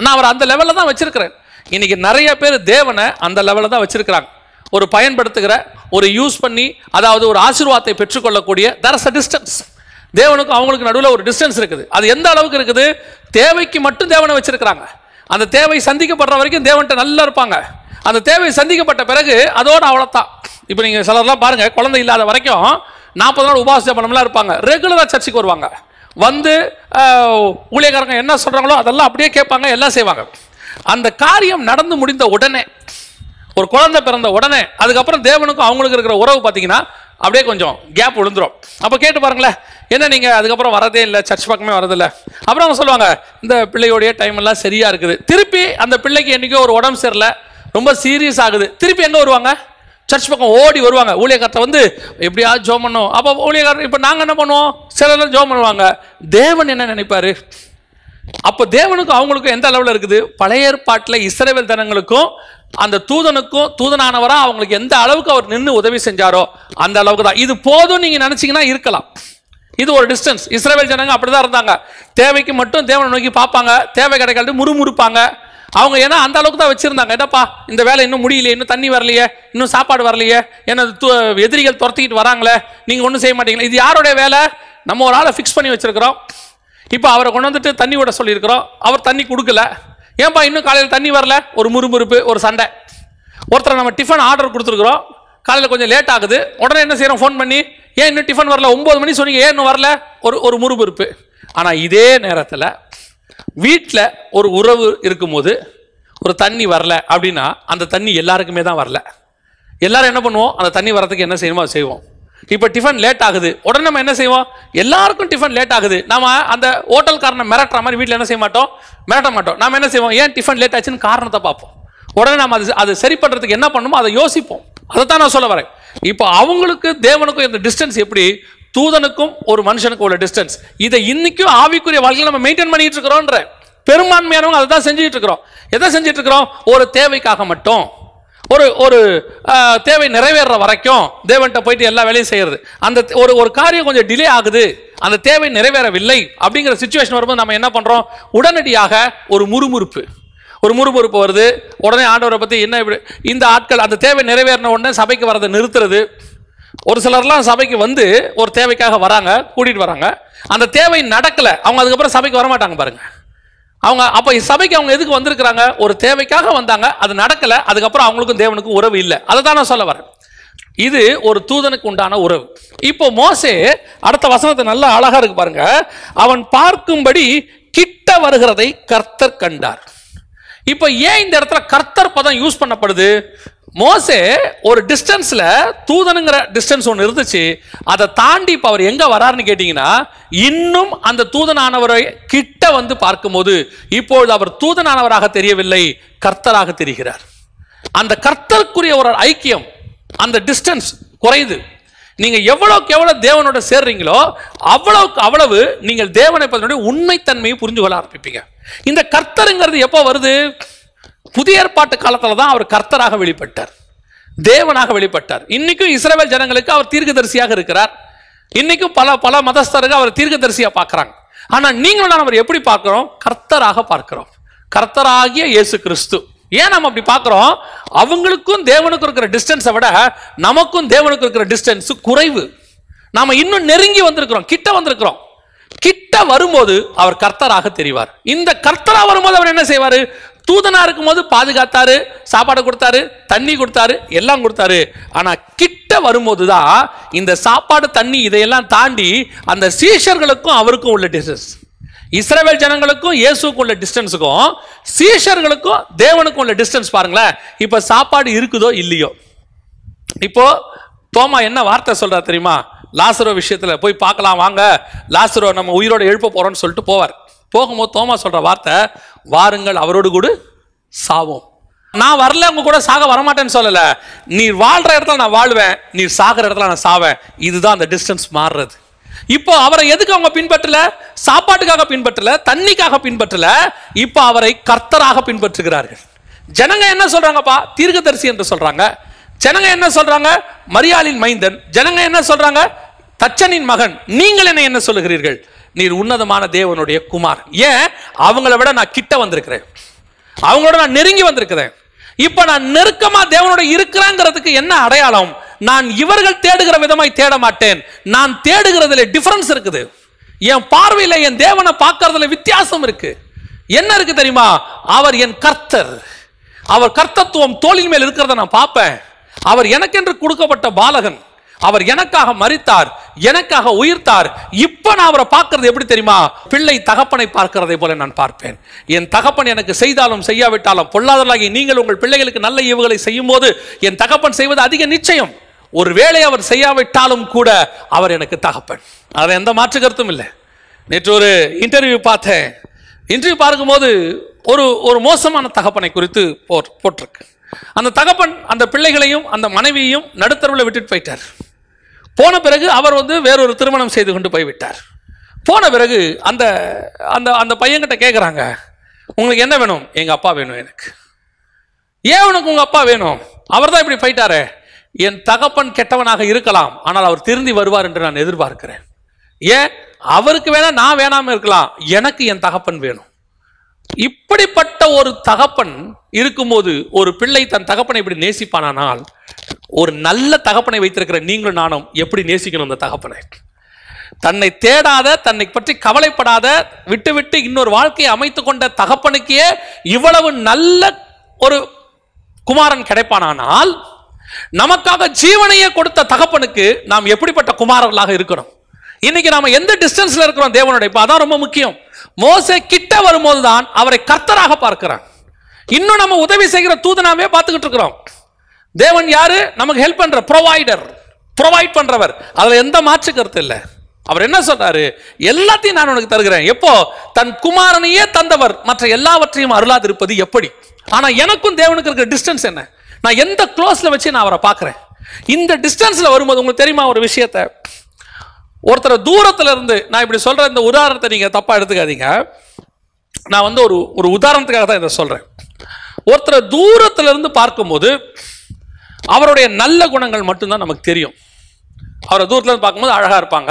A: நான் அவர் அந்த லெவலில் தான் வச்சிருக்கிறேன். இன்னைக்கு நிறைய பேர் தேவனை அந்த லெவலில் தான் வச்சிருக்கிறாங்க. ஒரு பயன்படுத்துகிற, ஒரு யூஸ் பண்ணி, அதாவது ஒரு ஆசீர்வாதத்தை பெற்றுக்கொள்ளக்கூடிய there is a distance. தேவனுக்கும் அவங்களுக்கு நடுவில் ஒரு டிஸ்டன்ஸ் இருக்குது. அது எந்த அளவுக்கு இருக்குது? தேவைக்கு மட்டும் தேவனை வச்சிருக்கிறாங்க. அந்த தேவை சந்திக்கப்படுற வரைக்கும் தேவன்கிட்ட நல்லா இருப்பாங்க. அந்த தேவை சந்திக்கப்பட்ட பிறகு அதோட அவ்வளோதான். இப்போ நீங்கள் சிலர்லாம் பாருங்க, குழந்தை இல்லாத வரைக்கும் 40 நாள் உபவாச ஜெபம்லாம் இருப்பாங்க. ரெகுலராக சர்ச்சுக்கு வருவாங்க. வந்து ஊழியக்காரங்க என்ன சொல்கிறாங்களோ அதெல்லாம் அப்படியே கேட்பாங்க, எல்லாம் செய்வாங்க. அந்த காரியம் நடந்து முடிந்த உடனே, ஒரு குழந்தை பிறந்த உடனே, அதுக்கப்புறம் தேவனுக்கும் அவங்களுக்கு இருக்கிற உறவு பார்த்தீங்கன்னா அப்படியே கொஞ்சம் கேப் விழுந்துரும். அப்போ கேட்டு பாருங்களேன், என்ன நீங்கள் அதுக்கப்புறம் வரதே இல்லை, சர்ச் பக்கமே வரதில்லை. அப்புறம் அவங்க சொல்லுவாங்க, இந்த பிள்ளையோடைய டைம் எல்லாம் சரியா இருக்குது. திருப்பி அந்த பிள்ளைக்கு என்றைக்கோ ஒரு உடம்பு சரியில்லை, ரொம்ப சீரியஸ் ஆகுது, திருப்பி எங்கே வருவாங்க? சர்ச் பக்கம் ஓடி வருவாங்க. ஊழியக்காரத்தை வந்து எப்படியாவது ஜோம் பண்ணும். அப்போ ஊழியக்காரர், இப்போ நாங்கள் என்ன பண்ணுவோம்? சிலர் ஜோம் பண்ணுவாங்க. தேவன் என்ன நினைப்பாரு? அப்போ தேவனுக்கும் அவங்களுக்கும் எந்த அளவில் இருக்குது? பழைய ஏற்பாட்டில் இஸ்ரவேல் ஜனங்களுக்கும் அந்த தூதனுக்கும், தூதனானவரா அவங்களுக்கு எந்த அளவுக்கு அவர் நின்று உதவி செஞ்சாரோ அந்த அளவுக்கு தான். இது போதும் நீங்க நினைச்சீங்கன்னா இருக்கலாம். இது ஒரு டிஸ்டன்ஸ். இஸ்ரவேல் ஜனங்க அப்படிதான் இருந்தாங்க. தேவைக்கு மட்டும் தேவனை நோக்கி பார்ப்பாங்க, தேவை கிடைக்காது முறுமுறுப்பாங்க அவங்க. ஏன்னா அந்த அளவுக்கு தான் வச்சிருந்தாங்க. என்னப்பா இந்த வேலை இன்னும் முடியலையே, இன்னும் தண்ணி வரலையே, இன்னும் சாப்பாடு வரலையே, ஏன்னா எதிரிகள் துரத்திக்கிட்டு வராங்களே, நீங்க ஒன்றும் செய்ய மாட்டீங்களா? இது யாருடைய வேலை? நம்ம ஒரு ஆளை ஃபிக்ஸ் பண்ணி வச்சிருக்கிறோம். இப்போ அவரை கொண்டு வந்துட்டு தண்ணி விட சொல்லியிருக்கிறோம், அவர் தண்ணி கொடுக்கல. ஏன்பா இன்னும் காலையில் தண்ணி வரல? ஒரு முறுமுறுப்பு, ஒரு சண்டை. ஒருத்தரை நம்ம டிஃபன் ஆர்டர் கொடுத்துருக்குறோம், காலையில் கொஞ்சம் லேட் ஆகுது, உடனே என்ன செய்யறோம்? ஃபோன் பண்ணி, ஏன் இன்னும் டிஃபன் வரல? 9 மணி சொன்னீங்க, ஏன் இன்னும் வரல? ஒரு முறுமுறுப்பு. ஆனால் இதே நேரத்தில் வீட்டில் ஒரு உறவு இருக்கும்போது ஒரு தண்ணி வரல அப்படின்னா அந்த தண்ணி எல்லாருக்குமே தான் வரல. எல்லாரும் என்ன பண்ணுவோம்? அந்த தண்ணி வரதுக்கு என்ன செய்யணுமோ அதை செய்வோம். இப்போ டிஃபன் லேட் ஆகுது, உடனே நம்ம என்ன செய்வோம்? எல்லாருக்கும் டிஃபன் லேட் ஆகுது, நாம அந்த ஹோட்டல்காரனை மிரட்டுற மாதிரி வீட்டில் என்ன செய்ய மாட்டோம்? மிரட்ட மாட்டோம். நாம என்ன செய்வோம்? ஏன் டிஃபன் லேட் ஆச்சுன்னு காரணத்தை பார்ப்போம். உடனே நம்ம அது சரி பண்ணுறதுக்கு என்ன பண்ணுமோ அதை யோசிப்போம். அதை தான் நான் சொல்ல வரேன். இப்போ அவங்களுக்கு தேவனுக்கும் இந்த டிஸ்டன்ஸ் எப்படி? தூதனுக்கும் ஒரு மனுஷனுக்கும் உள்ள டிஸ்டன்ஸ். இதை இன்னைக்கும் ஆவிக்குரிய வாழ்க்கையில் நம்ம மெயின்டைன் பண்ணிட்டு இருக்கிறோன்ற பெரும்பான்மையானவங்க அதை தான் செஞ்சுட்டு இருக்கிறோம். எதை செஞ்சுட்டு இருக்கிறோம்? ஒரு தேவைக்காக மட்டும், ஒரு தேவை நிறைவேற வரைக்கும் தேவன்கிட்ட போயிட்டு எல்லா வேலையும் செய்யறது. அந்த ஒரு காரியம் கொஞ்சம் டிலே ஆகுது, அந்த தேவை நிறைவேறவில்லை அப்படிங்கிற சிச்சுவேஷன் வரும்போது நம்ம என்ன பண்றோம்? உடனடியாக ஒரு முறுமுறுப்பு வருது. உடனே ஆண்டவரை பத்தி என்ன இந்த ஆட்கள் அந்த தேவை நிறைவேறின உடனே சபைக்கு வரதை நிறுத்துறது. ஒரு சிலர்லாம் சபைக்கு வந்து ஒரு தேவைக்காக வராங்க, கூட்டிட்டு வராங்க, அந்த தேவை நடக்கல, அவங்க அதுக்கப்புறம் சபைக்கு வரமாட்டாங்க பாருங்க. அவங்க அப்ப சபைக்கு அவங்க எதுக்கு வந்திருக்கிறாங்க? ஒரு தேவைக்காக வந்தாங்க, அது நடக்கல, அதுக்கப்புறம் அவங்களுக்கும் தேவனுக்கும் உறவு இல்லை. அதை தான் நான் சொல்ல வரேன். இது ஒரு தூதனுக்கு உண்டான உறவு. இப்போ மோசே அடுத்த வசனத்தை நல்லா அழகா இருக்கு பாருங்க. அவன் பார்க்கும்படி கிட்ட வருகிறதை கர்த்தர் கண்டார். இப்போ ஏன் இந்த இடத்துல கர்த்தர் பதம் யூஸ் பண்ணப்படுது? மோசே ஒரு டிஸ்டன்ஸ்ல, தூதனுங்கிற டிஸ்டன்ஸ் ஒன்று இருந்துச்சு, அதை தாண்டி இப்போ அவர் எங்க வராருன்னு கேட்டீங்கன்னா, இன்னும் அந்த தூதனானவரை கிட்ட வந்து பார்க்கும்போது இப்பொழுது அவர் தூதனானவராக தெரியவில்லை, கர்த்தராக தெரிகிறார். அந்த கர்த்தருக்குரிய ஒரு ஐக்கியம், அந்த டிஸ்டன்ஸ் குறையுது. நீங்க எவ்வளவுக்கு எவ்வளவு தேவனோட சேர்றீங்களோ அவ்வளவுக்கு அவ்வளவு நீங்கள் தேவனை பற்றிய உண்மைத்தன்மையை புரிஞ்சு கொள்ள ஆரம்பிப்பீங்க. இந்த கர்த்தருங்கிறது எப்போ வருது? புதிய ஏற்பாட்டு காலத்துல தான் அவர் கர்த்தராக வெளிப்பட்டார், தேவனாக வெளிப்பட்டார். இன்னைக்கும் இஸ்ரவேல் ஜனங்களுக்கு அவர் தீர்க்கதரிசியாக இருக்கிறார். இன்னைக்கும் பல மதஸ்தர்கள் அவர் தீர்க்கதரிசியா பார்க்கிறாங்க. ஆனா நீங்களும் நான் அவர் எப்படி பார்க்கிறோம்? கர்த்தராக பார்க்கிறோம், கர்த்தராகிய இயேசு கிறிஸ்து. ஏன் நம்ம அப்படி பார்க்கிறோம்? அவங்களுக்கும் தேவனுக்கும் இருக்கிற டிஸ்டன்ஸை விட நமக்கும் தேவனுக்கு இருக்கிற டிஸ்டன்ஸ் குறைவு. நாம இன்னும் நெருங்கி வந்திருக்கிறோம், கிட்ட வந்திருக்கிறோம். கிட்ட வரும்போது அவர் கர்த்தராக தெரிவார். இந்த கர்த்தரா வரும்போது அவர் என்ன செய்வாரு? தூதனா இருக்கும் போது பாதுகாத்தாரு, சாப்பாடு கொடுத்தாரு, தண்ணி கொடுத்தாரு, எல்லாம் கொடுத்தாரு. ஆனா கிட்ட வரும்போதுதான் இந்த சாப்பாடு, தண்ணி இதையெல்லாம் தாண்டி அந்த சீஷர்களுக்கும் அவருக்கும் உள்ள டிஸ்டன்ஸ், இஸ்ரவேல் ஜனங்களுக்கும் இயேசுக்கும் உள்ள டிஸ்டன்ஸுக்கும் சீஷர்களுக்கும் தேவனுக்கும் உள்ள டிஸ்டன்ஸ் பாருங்களேன். இப்ப சாப்பாடு இருக்குதோ இல்லையோ, இப்போ தோமா என்ன வார்த்தை சொல்றா தெரியுமா? லாசரோ விஷயத்துல போய் பார்க்கலாம் வாங்க, லாசரோ நம்ம உயிரோட எழுப்ப போறோம்னு சொல்லிட்டு போவார். போகும்போது தோமா சொல்ற வார்த்தை, வாருங்கள் அவரோடு கூட சாவோம். நான் வரல உங்க கூட சாக வரமாட்டேன்னு சொல்லல, நீர் வாழ்ற இடத்துல நான் வாழ்வேன், நீர் சாகிற இடத்துல நான் சாவேன். இதுதான் அந்த டிஸ்டன்ஸ் மாறுறது. இப்போ அவரை எதுக்கு அவங்க பின்பற்றல? சாப்பாட்டுக்காக பின்பற்றல, தண்ணிக்காக பின்பற்றல, இப்போ அவரை கர்த்தராக பின்பற்றுகிறார்கள். ஜனங்க என்ன சொல்றாங்கப்பா? தீர்க்கதரிசி என்று சொல்றாங்க. ஜனங்க என்ன சொல்றாங்க? மரியாளின் மைந்தன். ஜனங்க என்ன சொல்றாங்க? தச்சனின் மகன். நீங்கள் என்ன சொல்லுகிறீர்கள்? நீர் உன்னதமான தேவனுடைய குமார். ஏன்? அவங்கள விட நான் கிட்ட வந்திருக்கிறேன், அவங்களோட நான் நெருங்கி வந்திருக்கிறேன். இப்ப நான் நெருக்கமா தேவனோட இருக்கிறேங்கிறதுக்கு என்ன அடையாளம்? நான் இவர்கள் தேடுகிற விதமாய் தேட மாட்டேன். நான் தேடுகிறதுல டிஃபரன்ஸ் இருக்குது. என் பார்வையில என் தேவனை பார்க்கறதுல வித்தியாசம் இருக்கு. என்ன இருக்கு தெரியுமா? அவர் என் கர்த்தர். அவர் கர்த்தத்துவம் தோளின் மேல் இருக்கிறத நான் பார்ப்பேன். அவர் எனக்கென்று கொடுக்கப்பட்ட பாலகன். அவர் எனக்காக மரித்தார், எனக்காக உயிர்த்தார். இப்ப நான் அவரை பார்க்கிறது எப்படி தெரியுமா? பிள்ளை தகப்பனை பார்க்கிறதை போல நான் பார்ப்பேன். என் தகப்பன் எனக்கு செய்தாலும் செய்யாவிட்டாலும், பொல்லாதவர்களாகிய நீங்கள் உங்கள் பிள்ளைகளுக்கு நல்ல ஈவுகளை செய்யும் போது என் தகப்பன் செய்வது அதிக நிச்சயம். ஒருவேளை அவர் செய்யாவிட்டாலும் கூட அவர் எனக்கு தகப்பன். அதில் எந்த மாற்று கருத்தும் இல்லை. நேற்று ஒரு இன்டர்வியூ பார்த்தேன். இன்டர்வியூ பார்க்கும்போது ஒரு மோசமான தகப்பனை குறித்து போட்டிருக்கு. அந்த தகப்பன் அந்த பிள்ளைகளையும் அந்த மனைவியையும் நடுத்தருவில் விட்டுட்டு போயிட்டார். போன பிறகு அவர் வேறொரு திருமணம் செய்து கொண்டு போய்விட்டார். போன பிறகு அந்த அந்த அந்த பையன்கிட்ட கேட்குறாங்க, உங்களுக்கு என்ன வேணும்? எங்கள் அப்பா வேணும் எனக்கு. ஏன் உனக்கு உங்கள் அப்பா வேணும்? அவர் தான் இப்படி போயிட்டாரே. என் தகப்பன் கெட்டவனாக இருக்கலாம், ஆனால் அவர் திருந்தி வருவார் என்று நான் எதிர்பார்க்கிறேன். ஏன்? அவருக்கு வேணா நான் வேணாம இருக்கலாம், எனக்கு என் தகப்பன் வேணும். இப்படிப்பட்ட ஒரு தகப்பன் இருக்கும்போது ஒரு பிள்ளை தன் தகப்பனை இப்படி நேசிப்பானால், ஒரு நல்ல தகப்பனை வைத்திருக்கிற நீங்களும் நானும் எப்படி நேசிக்கணும் அந்த தகப்பனை? தன்னை தேடாத, தன்னை பற்றி கவலைப்படாத, விட்டு விட்டு இன்னொரு வாழ்க்கையை அமைத்துக் கொண்ட தகப்பனுக்கே இவ்வளவு நல்ல ஒரு குமாரன் கிடைப்பானால், நமக்காக ஜீவனையே கொடுத்த தகப்பனுக்கு நாம் எப்படிப்பட்ட குமாரர்களாக இருக்கணும்? இன்னைக்கு நாம எந்த டிஸ்டன்ஸ்ல இருக்கிறோம் தேவனோட? இப்ப அதான் ரொம்ப முக்கியம். மோசே கிட்ட வரும்போது தான் அவரை கர்த்தராக பார்க்கிறான். இன்னும் நம்ம உதவி செய்கிற தூதனாவே பார்த்துக்கிட்டு இருக்கிறோம். தேவன் யாரு? நமக்கு ஹெல்ப் பண்ற ப்ரொவைடர், ப்ரொவைட் பண்றவர். அதுல எந்த மாற்று கருத்து இல்லை. அவர் என்ன சொல்றாரு? எல்லாத்தையும் நான் உனக்கு தருகிறேன். எப்போ? தன் குமாரனையே தந்தவர் மற்ற எல்லாவற்றையும் அருளாதிருப்பது எப்படி? ஆனா எனக்கும் தேவனுக்கு இருக்கிற டிஸ்டன்ஸ் என்ன? நான் எந்த க்ளோஸ்ல வச்சு நான் அவரை பார்க்கிறேன்? இந்த டிஸ்டன்ஸ்ல வரும்போது உங்களுக்கு தெரியுமா ஒரு விஷயத்தை? ஒருத்தர் தூரத்துல இருந்து, நான் இப்படி சொல்ற இந்த உதாரணத்தை நீங்க தப்பா எடுத்துக்காதீங்க. நான் ஒரு உதாரணத்துக்காக தான் இதை சொல்றேன். ஒருத்தர் தூரத்துல இருந்து பார்க்கும்போது அவருடைய நல்ல குணங்கள் மட்டும்தான் நமக்கு தெரியும். அவரை தூரத்துல இருந்து பார்க்கும்போது அழகா இருப்பாங்க,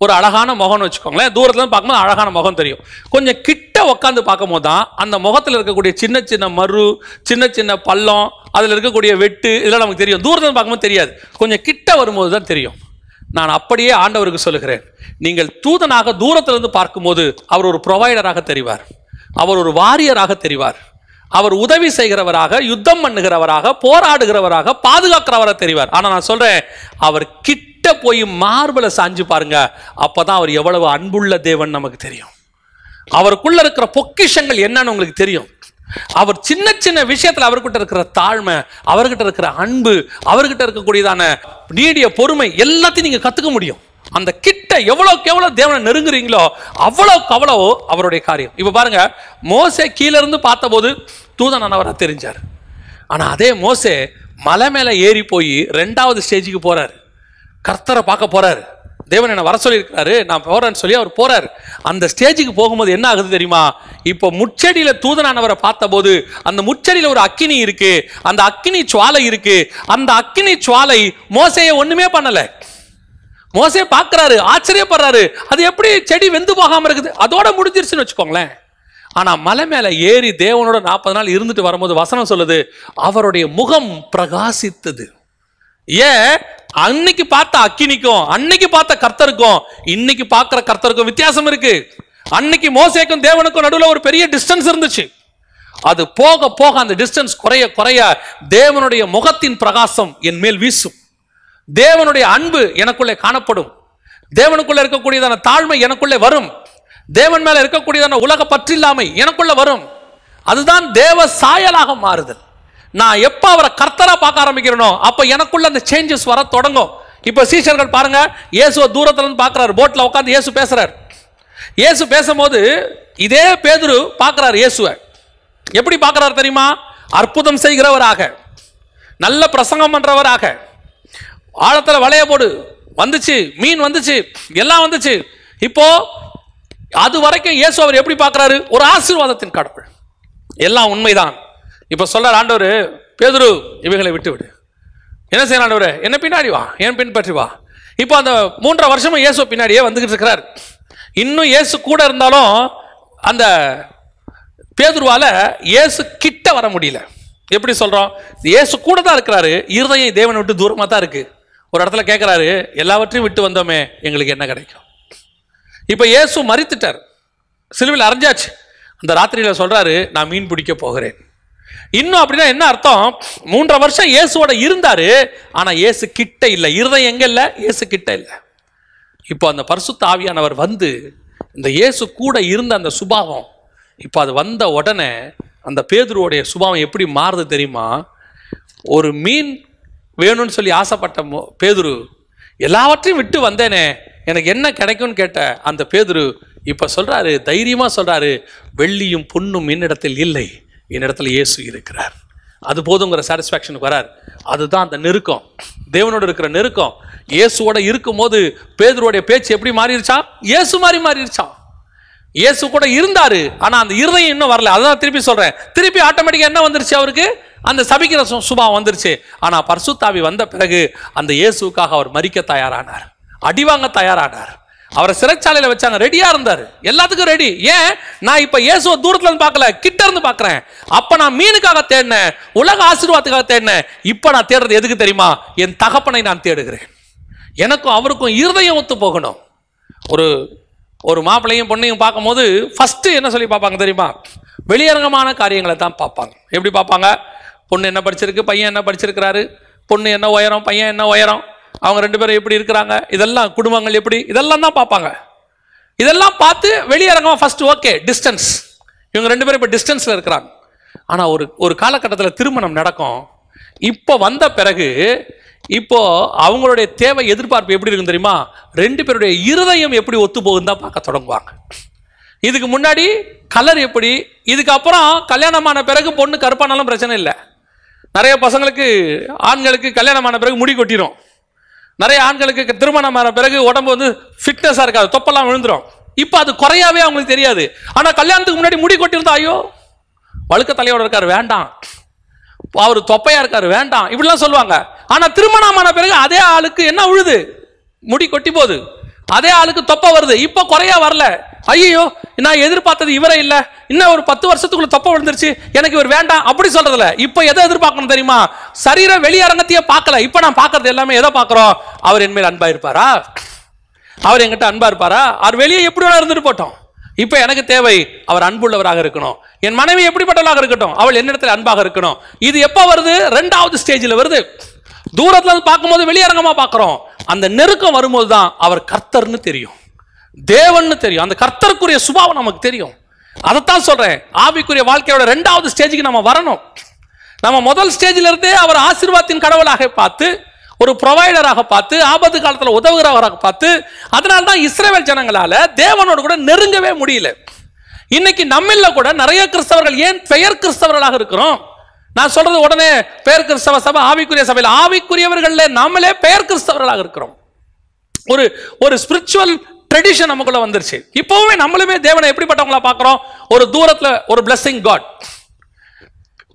A: ஒரு அழகான முகம்னு வச்சுக்கோங்களேன். தூரத்துல இருந்து பார்க்கும்போது அழகான முகம் தெரியும். கொஞ்சம் கிட்ட உட்காந்து பார்க்கும் போது தான் அந்த முகத்தில் இருக்கக்கூடிய சின்ன சின்ன மறு, சின்ன சின்ன பள்ளம், அதில் இருக்கக்கூடிய வெட்டு, இதெல்லாம் நமக்கு தெரியும். தூரத்தில் இருந்து பார்க்கும்போது தெரியாது, கொஞ்சம் கிட்ட வரும்போது தான் தெரியும். நான் அப்படியே ஆண்டவருக்கு சொல்லுகிறேன், நீங்கள் தூதனாக தூரத்திலிருந்து பார்க்கும்போது அவர் ஒரு ப்ரொவைடராக தெரிவார், அவர் ஒரு வாரியராக தெரிவார், அவர் உதவி செய்கிறவராக, யுத்தம் பண்ணுகிறவராக, போராடுகிறவராக, பாதுகாக்கிறவராக தெரிவார். ஆனா நான் சொல்றேன், அவர் கிட்ட போய் மார்பல சாஞ்சு பாருங்க, அப்பதான் அவர் எவ்வளவு அன்புள்ள தேவன் நமக்கு தெரியும். அவருக்குள்ள இருக்கிற பொக்கிஷங்கள் என்னன்னு உங்களுக்கு தெரியும். அவர் சின்ன சின்ன விஷயத்துல அவர்கிட்ட இருக்கிற தாழ்மை, அவர்கிட்ட இருக்கிற அன்பு, அவர்கிட்ட இருக்கக்கூடியதான நீடிய பொறுமை எல்லாத்தையும் நீங்க கத்துக்க முடியும். அந்த கிட்ட எவ்வளவுக்கு எவ்வளவு தேவனை நெருங்குறீங்களோ அவ்வளவுக்கு அவ்வளவு அவருடைய காரியம். இப்ப பாருங்க, மோசே கீழ இருந்து பார்த்த போது தூதனானவரா தெரிஞ்சார். ஆனா அதே மோசே மலை மேல ஏறி போய் 2வது ஸ்டேஜுக்கு போறாரு, கர்த்தரை பார்க்க போறாரு. தேவன் என்ன வர சொல்லி இருக்கிறாரு, நான் போறேன்னு சொல்லி அவர் போறாரு. அந்த ஸ்டேஜுக்கு போகும்போது என்ன ஆகுது தெரியுமா? இப்போ முச்செடியில தூதனானவரை பார்த்த போது அந்த முச்செடியில ஒரு அக்கினி இருக்கு, அந்த அக்கினி சுவாலை இருக்கு. அந்த அக்கினி சுவாலை மோசேயை ஒண்ணுமே பண்ணல. மோசே பார்க்கிறாரு, ஆச்சரியப்படுறாரு, அது எப்படி செடி வெந்து போகாம இருக்குது, அதோட முடிஞ்சிருச்சுன்னு வச்சுக்கோங்களேன். ஆனா மலை மேல ஏறி தேவனோட 40 நாள் இருந்துட்டு வரும்போது வசனம் சொல்லுது, அவருடைய முகம் பிரகாசித்தது. ஏன்? அன்னைக்கு பார்த்த அக்கினிக்கும் அன்னைக்கு பார்த்த கர்த்தருக்கும் இன்னைக்கு பார்க்கிற கர்த்தருக்கும் வித்தியாசம் இருக்கு. அன்னைக்கு மோசேக்கும் தேவனுக்கும் நடுவில் ஒரு பெரிய டிஸ்டன்ஸ் இருந்துச்சு. அது போக போக அந்த டிஸ்டன்ஸ் குறைய குறைய தேவனுடைய முகத்தின் பிரகாசம் என் மேல் வீசும், தேவனுடைய அன்பு எனக்குள்ளே காணப்படும், தேவனுக்குள்ள இருக்கக்கூடியதான தாழ்மை எனக்குள்ளே வரும், தேவன் மேல இருக்கக்கூடியதான உலக பற்றில்லாமை எனக்குள்ள வரும். அதுதான் தேவ சாயலாக மாறுதல். நான் எப்ப அவரை கர்த்தரா பார்க்க ஆரம்பிக்கிறேனோ அப்ப எனக்குள்ள அந்த சேஞ்சஸ் வர தொடங்கும். இப்ப சீஷர்கள் பாருங்க, இயேசுவை தூரத்துல இருந்து பார்க்கிறார், போட்ல உட்கார்ந்து இயேசு பேசுறார். இயேசு பேசும்போது இதே பேதுரு பார்க்கிறார் இயேசுவை. எப்படி பார்க்கிறார் தெரியுமா? அற்புதம் செய்கிறவராக, நல்ல பிரசங்கம் பண்றவராக, ஆழத்துல வளைய போடு வந்துச்சு, மீன் வந்துச்சு, எல்லாம் வந்துச்சு. இப்போ அது வரைக்கும் இயேசு அவர் எப்படி பார்க்கிறாரு? ஒரு ஆசீர்வாதத்தின் கடவுள். எல்லாம் உண்மைதான். இப்ப சொல்றார் ஆண்டவர், பேதுரு இவைகளை விட்டு விடு. என்ன செய்யணும் ஆண்டவரே? என்ன பின்னாடி வா, என் பின்பற்றி வா. இப்போ அந்த 3.5 வருஷமா இயேசு பின்னாடியே வந்துகிட்டு இருக்கிறார். இன்னும் இயேசு கூட இருந்தாலும் அந்த பேதுருவால இயேசு கிட்ட வர முடியல. எப்படி சொல்றோம்? இயேசு கூட தான் இருக்கிறாரு, இருதயம் தேவனை விட்டு தூரமாக தான் இருக்கு. ஒரு இடத்துல கேட்கிறாரு, எல்லாவற்றையும் விட்டு வந்தோமே, எங்களுக்கு என்ன கிடைக்கும்? இப்ப இயேசு மரித்துட்டார், சிலுவையில் அரைஞ்சாச்சு. அந்த ராத்திரியில சொல்றாரு, நான் மீன் பிடிக்க போகிறேன். இன்னும் அப்படின்னா என்ன அர்த்தம்? 3.5 வருஷம் இயேசுவோட இருந்தாரு, ஆனா இயேசு கிட்ட இல்லை. இருதயம் எங்க இல்லை? இயேசு கிட்ட இல்லை. இப்போ அந்த பரிசுத்த ஆவியானவர் வந்து இந்த இயேசு கூட இருந்த அந்த சுபாவம் இப்போ அது வந்த உடனே அந்த பேதுருவோடைய சுபாவம் எப்படி மாறுது தெரியுமா? ஒரு மீன் வேணும்னு சொல்லி ஆசைப்பட்ட பேதுரு, எல்லாவற்றையும் விட்டு வந்தேனே, எனக்கு என்ன கிடைக்கும்னு கேட்ட அந்த பேதுரு இப்போ சொல்றாரு, தைரியமா சொல்றாரு, வெள்ளியும் பொன்னும் என்னிடத்தில் இல்லை, என்னிடத்துல இயேசு இருக்கிறார், அது போதுங்கிற சாட்டிஸ்ஃபேக்ஷனுக்கு வரார். அதுதான் அந்த நெருக்கம், தேவனோட இருக்கிற நெருக்கம். இயேசுவோட இருக்கும் போது பேதுருவோடைய பேச்சு எப்படி மாறிடுச்சா? இயேசு மாதிரி மாறிடுச்சான். இயேசு கூட இருந்தாரு, ஆனா அந்த இருதயம் இன்னும் வரல. அதான் திருப்பி சொல்றேன், திருப்பி ஆட்டோமேட்டிக்கா என்ன வந்துருச்சு? அவருக்கு அந்த சபிக்கிற சுபாவம் வந்துருச்சு. ஆனா பரிசுத்த ஆவி வந்த பிறகு அந்த இயேசுக்காக அவர் மரிக்க தயாரானார், அடிவாங்க தயாரானார். அவரை சிறைச்சாலையில வச்சாங்க, ரெடியா இருந்தாரு, எல்லாத்துக்கும் ரெடி. ஏன்? நான் இப்ப இயேசுவை தூரத்துல இருந்து பார்க்கல, கிட்ட இருந்து பார்க்கிறேன். அப்ப நான் மீனுக்காக தேடினேன், உலக ஆசீர்வாதத்துக்காக தேடினேன். இப்ப நான் தேடுறது எதுக்கு தெரியுமா? என் தகப்பனை நான் தேடுகிறேன். எனக்கும் அவருக்கும் இருதயம் ஒத்து போகணும். ஒரு மாப்பிள்ளையும் பொண்ணையும் பார்க்கும்போது ஃபர்ஸ்ட் என்ன சொல்லி பார்ப்பாங்க தெரியுமா? வெளியரங்கமான காரியங்களை தான் பார்ப்பாங்க. எப்படி பார்ப்பாங்க? பொண்ணு என்ன படிச்சிருக்கு, பையன் என்ன படிச்சிருக்கிறாரு, பொண்ணு என்ன உயரம், பையன் என்ன உயரம், அவங்க 2 பேரும் எப்படி இருக்கிறாங்க, இதெல்லாம் குடும்பங்கள் எப்படி, இதெல்லாம் தான் பார்ப்பாங்க. இதெல்லாம் பார்த்து வெளியரங்கமாக ஃபர்ஸ்ட் ஓகே டிஸ்டன்ஸ், இவங்க 2 பேரும் இப்போ டிஸ்டன்ஸில் இருக்கிறாங்க. ஆனால் ஒரு காலகட்டத்தில் திருமணம் நடக்கும். இப்போ வந்த பிறகு இப்போ அவங்களுடைய தேவை எதிர்பார்ப்பு எப்படி இருக்கும் தெரியுமா? 2 பேருடைய இருதயம் எப்படி ஒத்து போகுன்னு தான் பார்க்க தொடங்குவாங்க. இதுக்கு முன்னாடி கலர் எப்படி, இதுக்கப்புறம் கல்யாணமான பிறகு பொண்ணு கருப்பானாலும் பிரச்சனை இல்லை. நிறைய பசங்களுக்கு ஆண்களுக்கு கல்யாணமான பிறகு முடி கொட்டிடும், நிறைய ஆண்களுக்கு திருமணமான பிறகு உடம்பு வந்து ஃபிட்னஸாக இருக்காது, தொப்பெல்லாம் விழுந்துடும். இப்போ அது குறையாவே அவங்களுக்கு தெரியாது. ஆனால் கல்யாணத்துக்கு முன்னாடி முடி கொட்டியிருந்தா, ஐயோ வழுக்க தலையோட இருக்காரு வேண்டாம், அவர் தொப்பையா இருக்காரு வேண்டாம், இப்படிலாம் சொல்லுவாங்க. ஆனா திருமணமான பிறகு அதே ஆளுக்கு என்ன உழுது, முடி கொட்டி போகுது, அதே ஆளுக்கு தொப்பை வருது. இப்ப குறையா வரல, ஐயோ நான் எதிர்பார்த்தது இவரே இல்ல, இன்னும் ஒரு 10 வருஷத்துக்குள்ள தொப்பை விழுந்துருச்சு, எனக்கு இவர் வேண்டாம் அப்படி சொல்றதுல. இப்ப எதை எதிர்பார்க்கணும் தெரியுமா? சரீர வெளியரங்கத்தையே பார்க்கல, இப்ப நான் பார்க்கறது எல்லாமே எதை பார்க்கிறோம்? அவர் என் மேல் அன்பா இருப்பாரா, அவர் என்கிட்ட அன்பா இருப்பாரா, அவர் வெளியே எப்படி வேணா இருந்துட்டு போட்டோம், இப்ப எனக்கு தேவை அவர் அன்புள்ளவராக இருக்கணும். என் மனைவி எப்படிப்பட்டவளாக இருக்கட்டும், அவள் என்னிடத்தில் அன்பாக இருக்கணும். இது எப்ப வருது? 2வது ஸ்டேஜில் வருது. தூரத்துல இருந்து பார்க்கும்போது வெளியரங்கமா பார்க்கிறோம், அந்த நெருக்கம் வரும்போது தான் அவர் கர்த்தர்னு தெரியும், தேவன்னு தெரியும், அந்த கர்த்தருக்குரிய சுபாவம் நமக்கு தெரியும். அதைத்தான் சொல்றேன், ஆவிக்குரிய வாழ்க்கையோட 2வது ஸ்டேஜுக்கு நம்ம வரணும். நம்ம முதல் ஸ்டேஜில் இருந்தே அவர் ஆசீர்வாதத்தின் கடவுளாக பார்த்து, ஒரு ப்ரொவைடராக பார்த்து, ஆபத்து காலத்தில் உதவுகிறவராக பார்த்து, அதனால்தான் இஸ்ரவேல் ஜனங்களால தேவனோடு கூட நெருங்கவே முடியல. இன்னைக்கு நம்மள கூட நிறைய கிறிஸ்தவர்கள் ஏன் பெயர் கிறிஸ்தவர்களாக இருக்கிறோம்? நான் சொல்றது உடனே பெயர் கிறிஸ்தவ சபை, ஆவிக்குரிய சபையில் ஆவிக்குரியவர்கள நாமளே பெயர் கிறிஸ்தவர்களாக இருக்கிறோம். ஒரு ஸ்பிரிச்சுவல் ட்ரெடிஷன் நமக்குள்ள வந்துருச்சு. இப்போவே நம்மளுமே தேவனை எப்படிப்பட்டவங்களா பார்க்கிறோம்? ஒரு தூரத்துல ஒரு பிளெஸிங் காட்.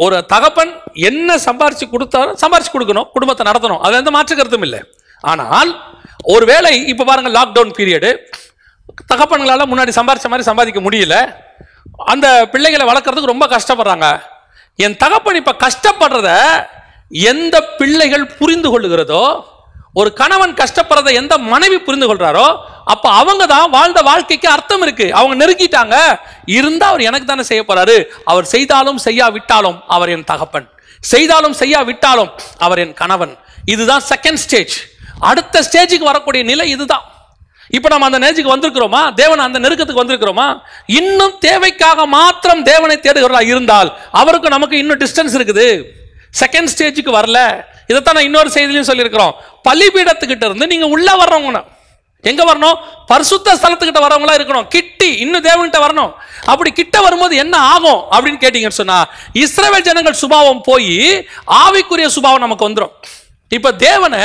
A: ஒரு தகப்பன் என்ன சம்பாரிச்சு கொடுத்தாலும் சம்பாரிச்சு கொடுக்கணும், குடும்பத்தை நடத்தணும், அதுல எந்த மாற்று கருத்தும் இல்லை. ஆனால் ஒருவேளை இப்ப பாருங்க, லாக்டவுன் பீரியடு, தகப்பன்களால முன்னாடி சம்பாரிச்ச மாதிரி சம்பாதிக்க முடியல, அந்த பிள்ளைகளை வளர்க்கறதுக்கு ரொம்ப கஷ்டப்படுறாங்க. என் தகப்பன் இப்ப கஷ்டப்படுறத எந்த பிள்ளைகள் புரிந்து கொள்ளுகிறதோ, ஒரு கணவன் கஷ்டப்படுறத எந்த மனைவி புரிந்து கொள்றாரோ, அப்ப அவங்க தான் வாழ்ந்த வாழ்க்கைக்கு அர்த்தம் இருக்கு. அவங்க நெருங்கிட்டாங்க, இருந்தா அவர் எனக்கு தானே செய்ய போறாரு, அவர் செய்தாலும் செய்யாவிட்டாலும் அவர் என் தகப்பன், செய்தாலும் செய்யாவிட்டாலும் அவர் என் கணவன். இதுதான் செகண்ட் ஸ்டேஜ். அடுத்த ஸ்டேஜுக்கு வரக்கூடிய நிலை இதுதான். இப்ப நம்ம அந்த நேஜுக்கு வந்திருக்கிறோமா? தேவன் அந்த நெருக்கத்துக்கு வந்திருக்கிறோமா? இன்னும் தேவைக்காக மாத்திரம் தேவனை தேடுகிறவர்களா இருந்தால் அவருக்கு நமக்கு இன்னும் டிஸ்டன்ஸ் இருக்குது, செகண்ட் ஸ்டேஜுக்கு வரல. இதைத்தான் நான் இன்னொரு செய்திலையும் சொல்லியிருக்கிறோம். பலிபீடத்துக்கிட்ட இருந்து நீங்க உள்ள வர்றவங்க எங்க வரணும்? பரிசுத்த ஸ்தலத்துக்கிட்ட வரவங்களா இருக்கணும், கிட்டி இன்னும் தேவன்கிட்ட வரணும். அப்படி கிட்ட வரும்போது என்ன ஆகும் அப்படின்னு கேட்டீங்கன்னு சொன்னா, இஸ்ரவேல் ஜனங்கள் சுபாவம் போய் ஆவிக்குரிய சுபாவம் நமக்கு வந்துடும். இப்ப தேவனை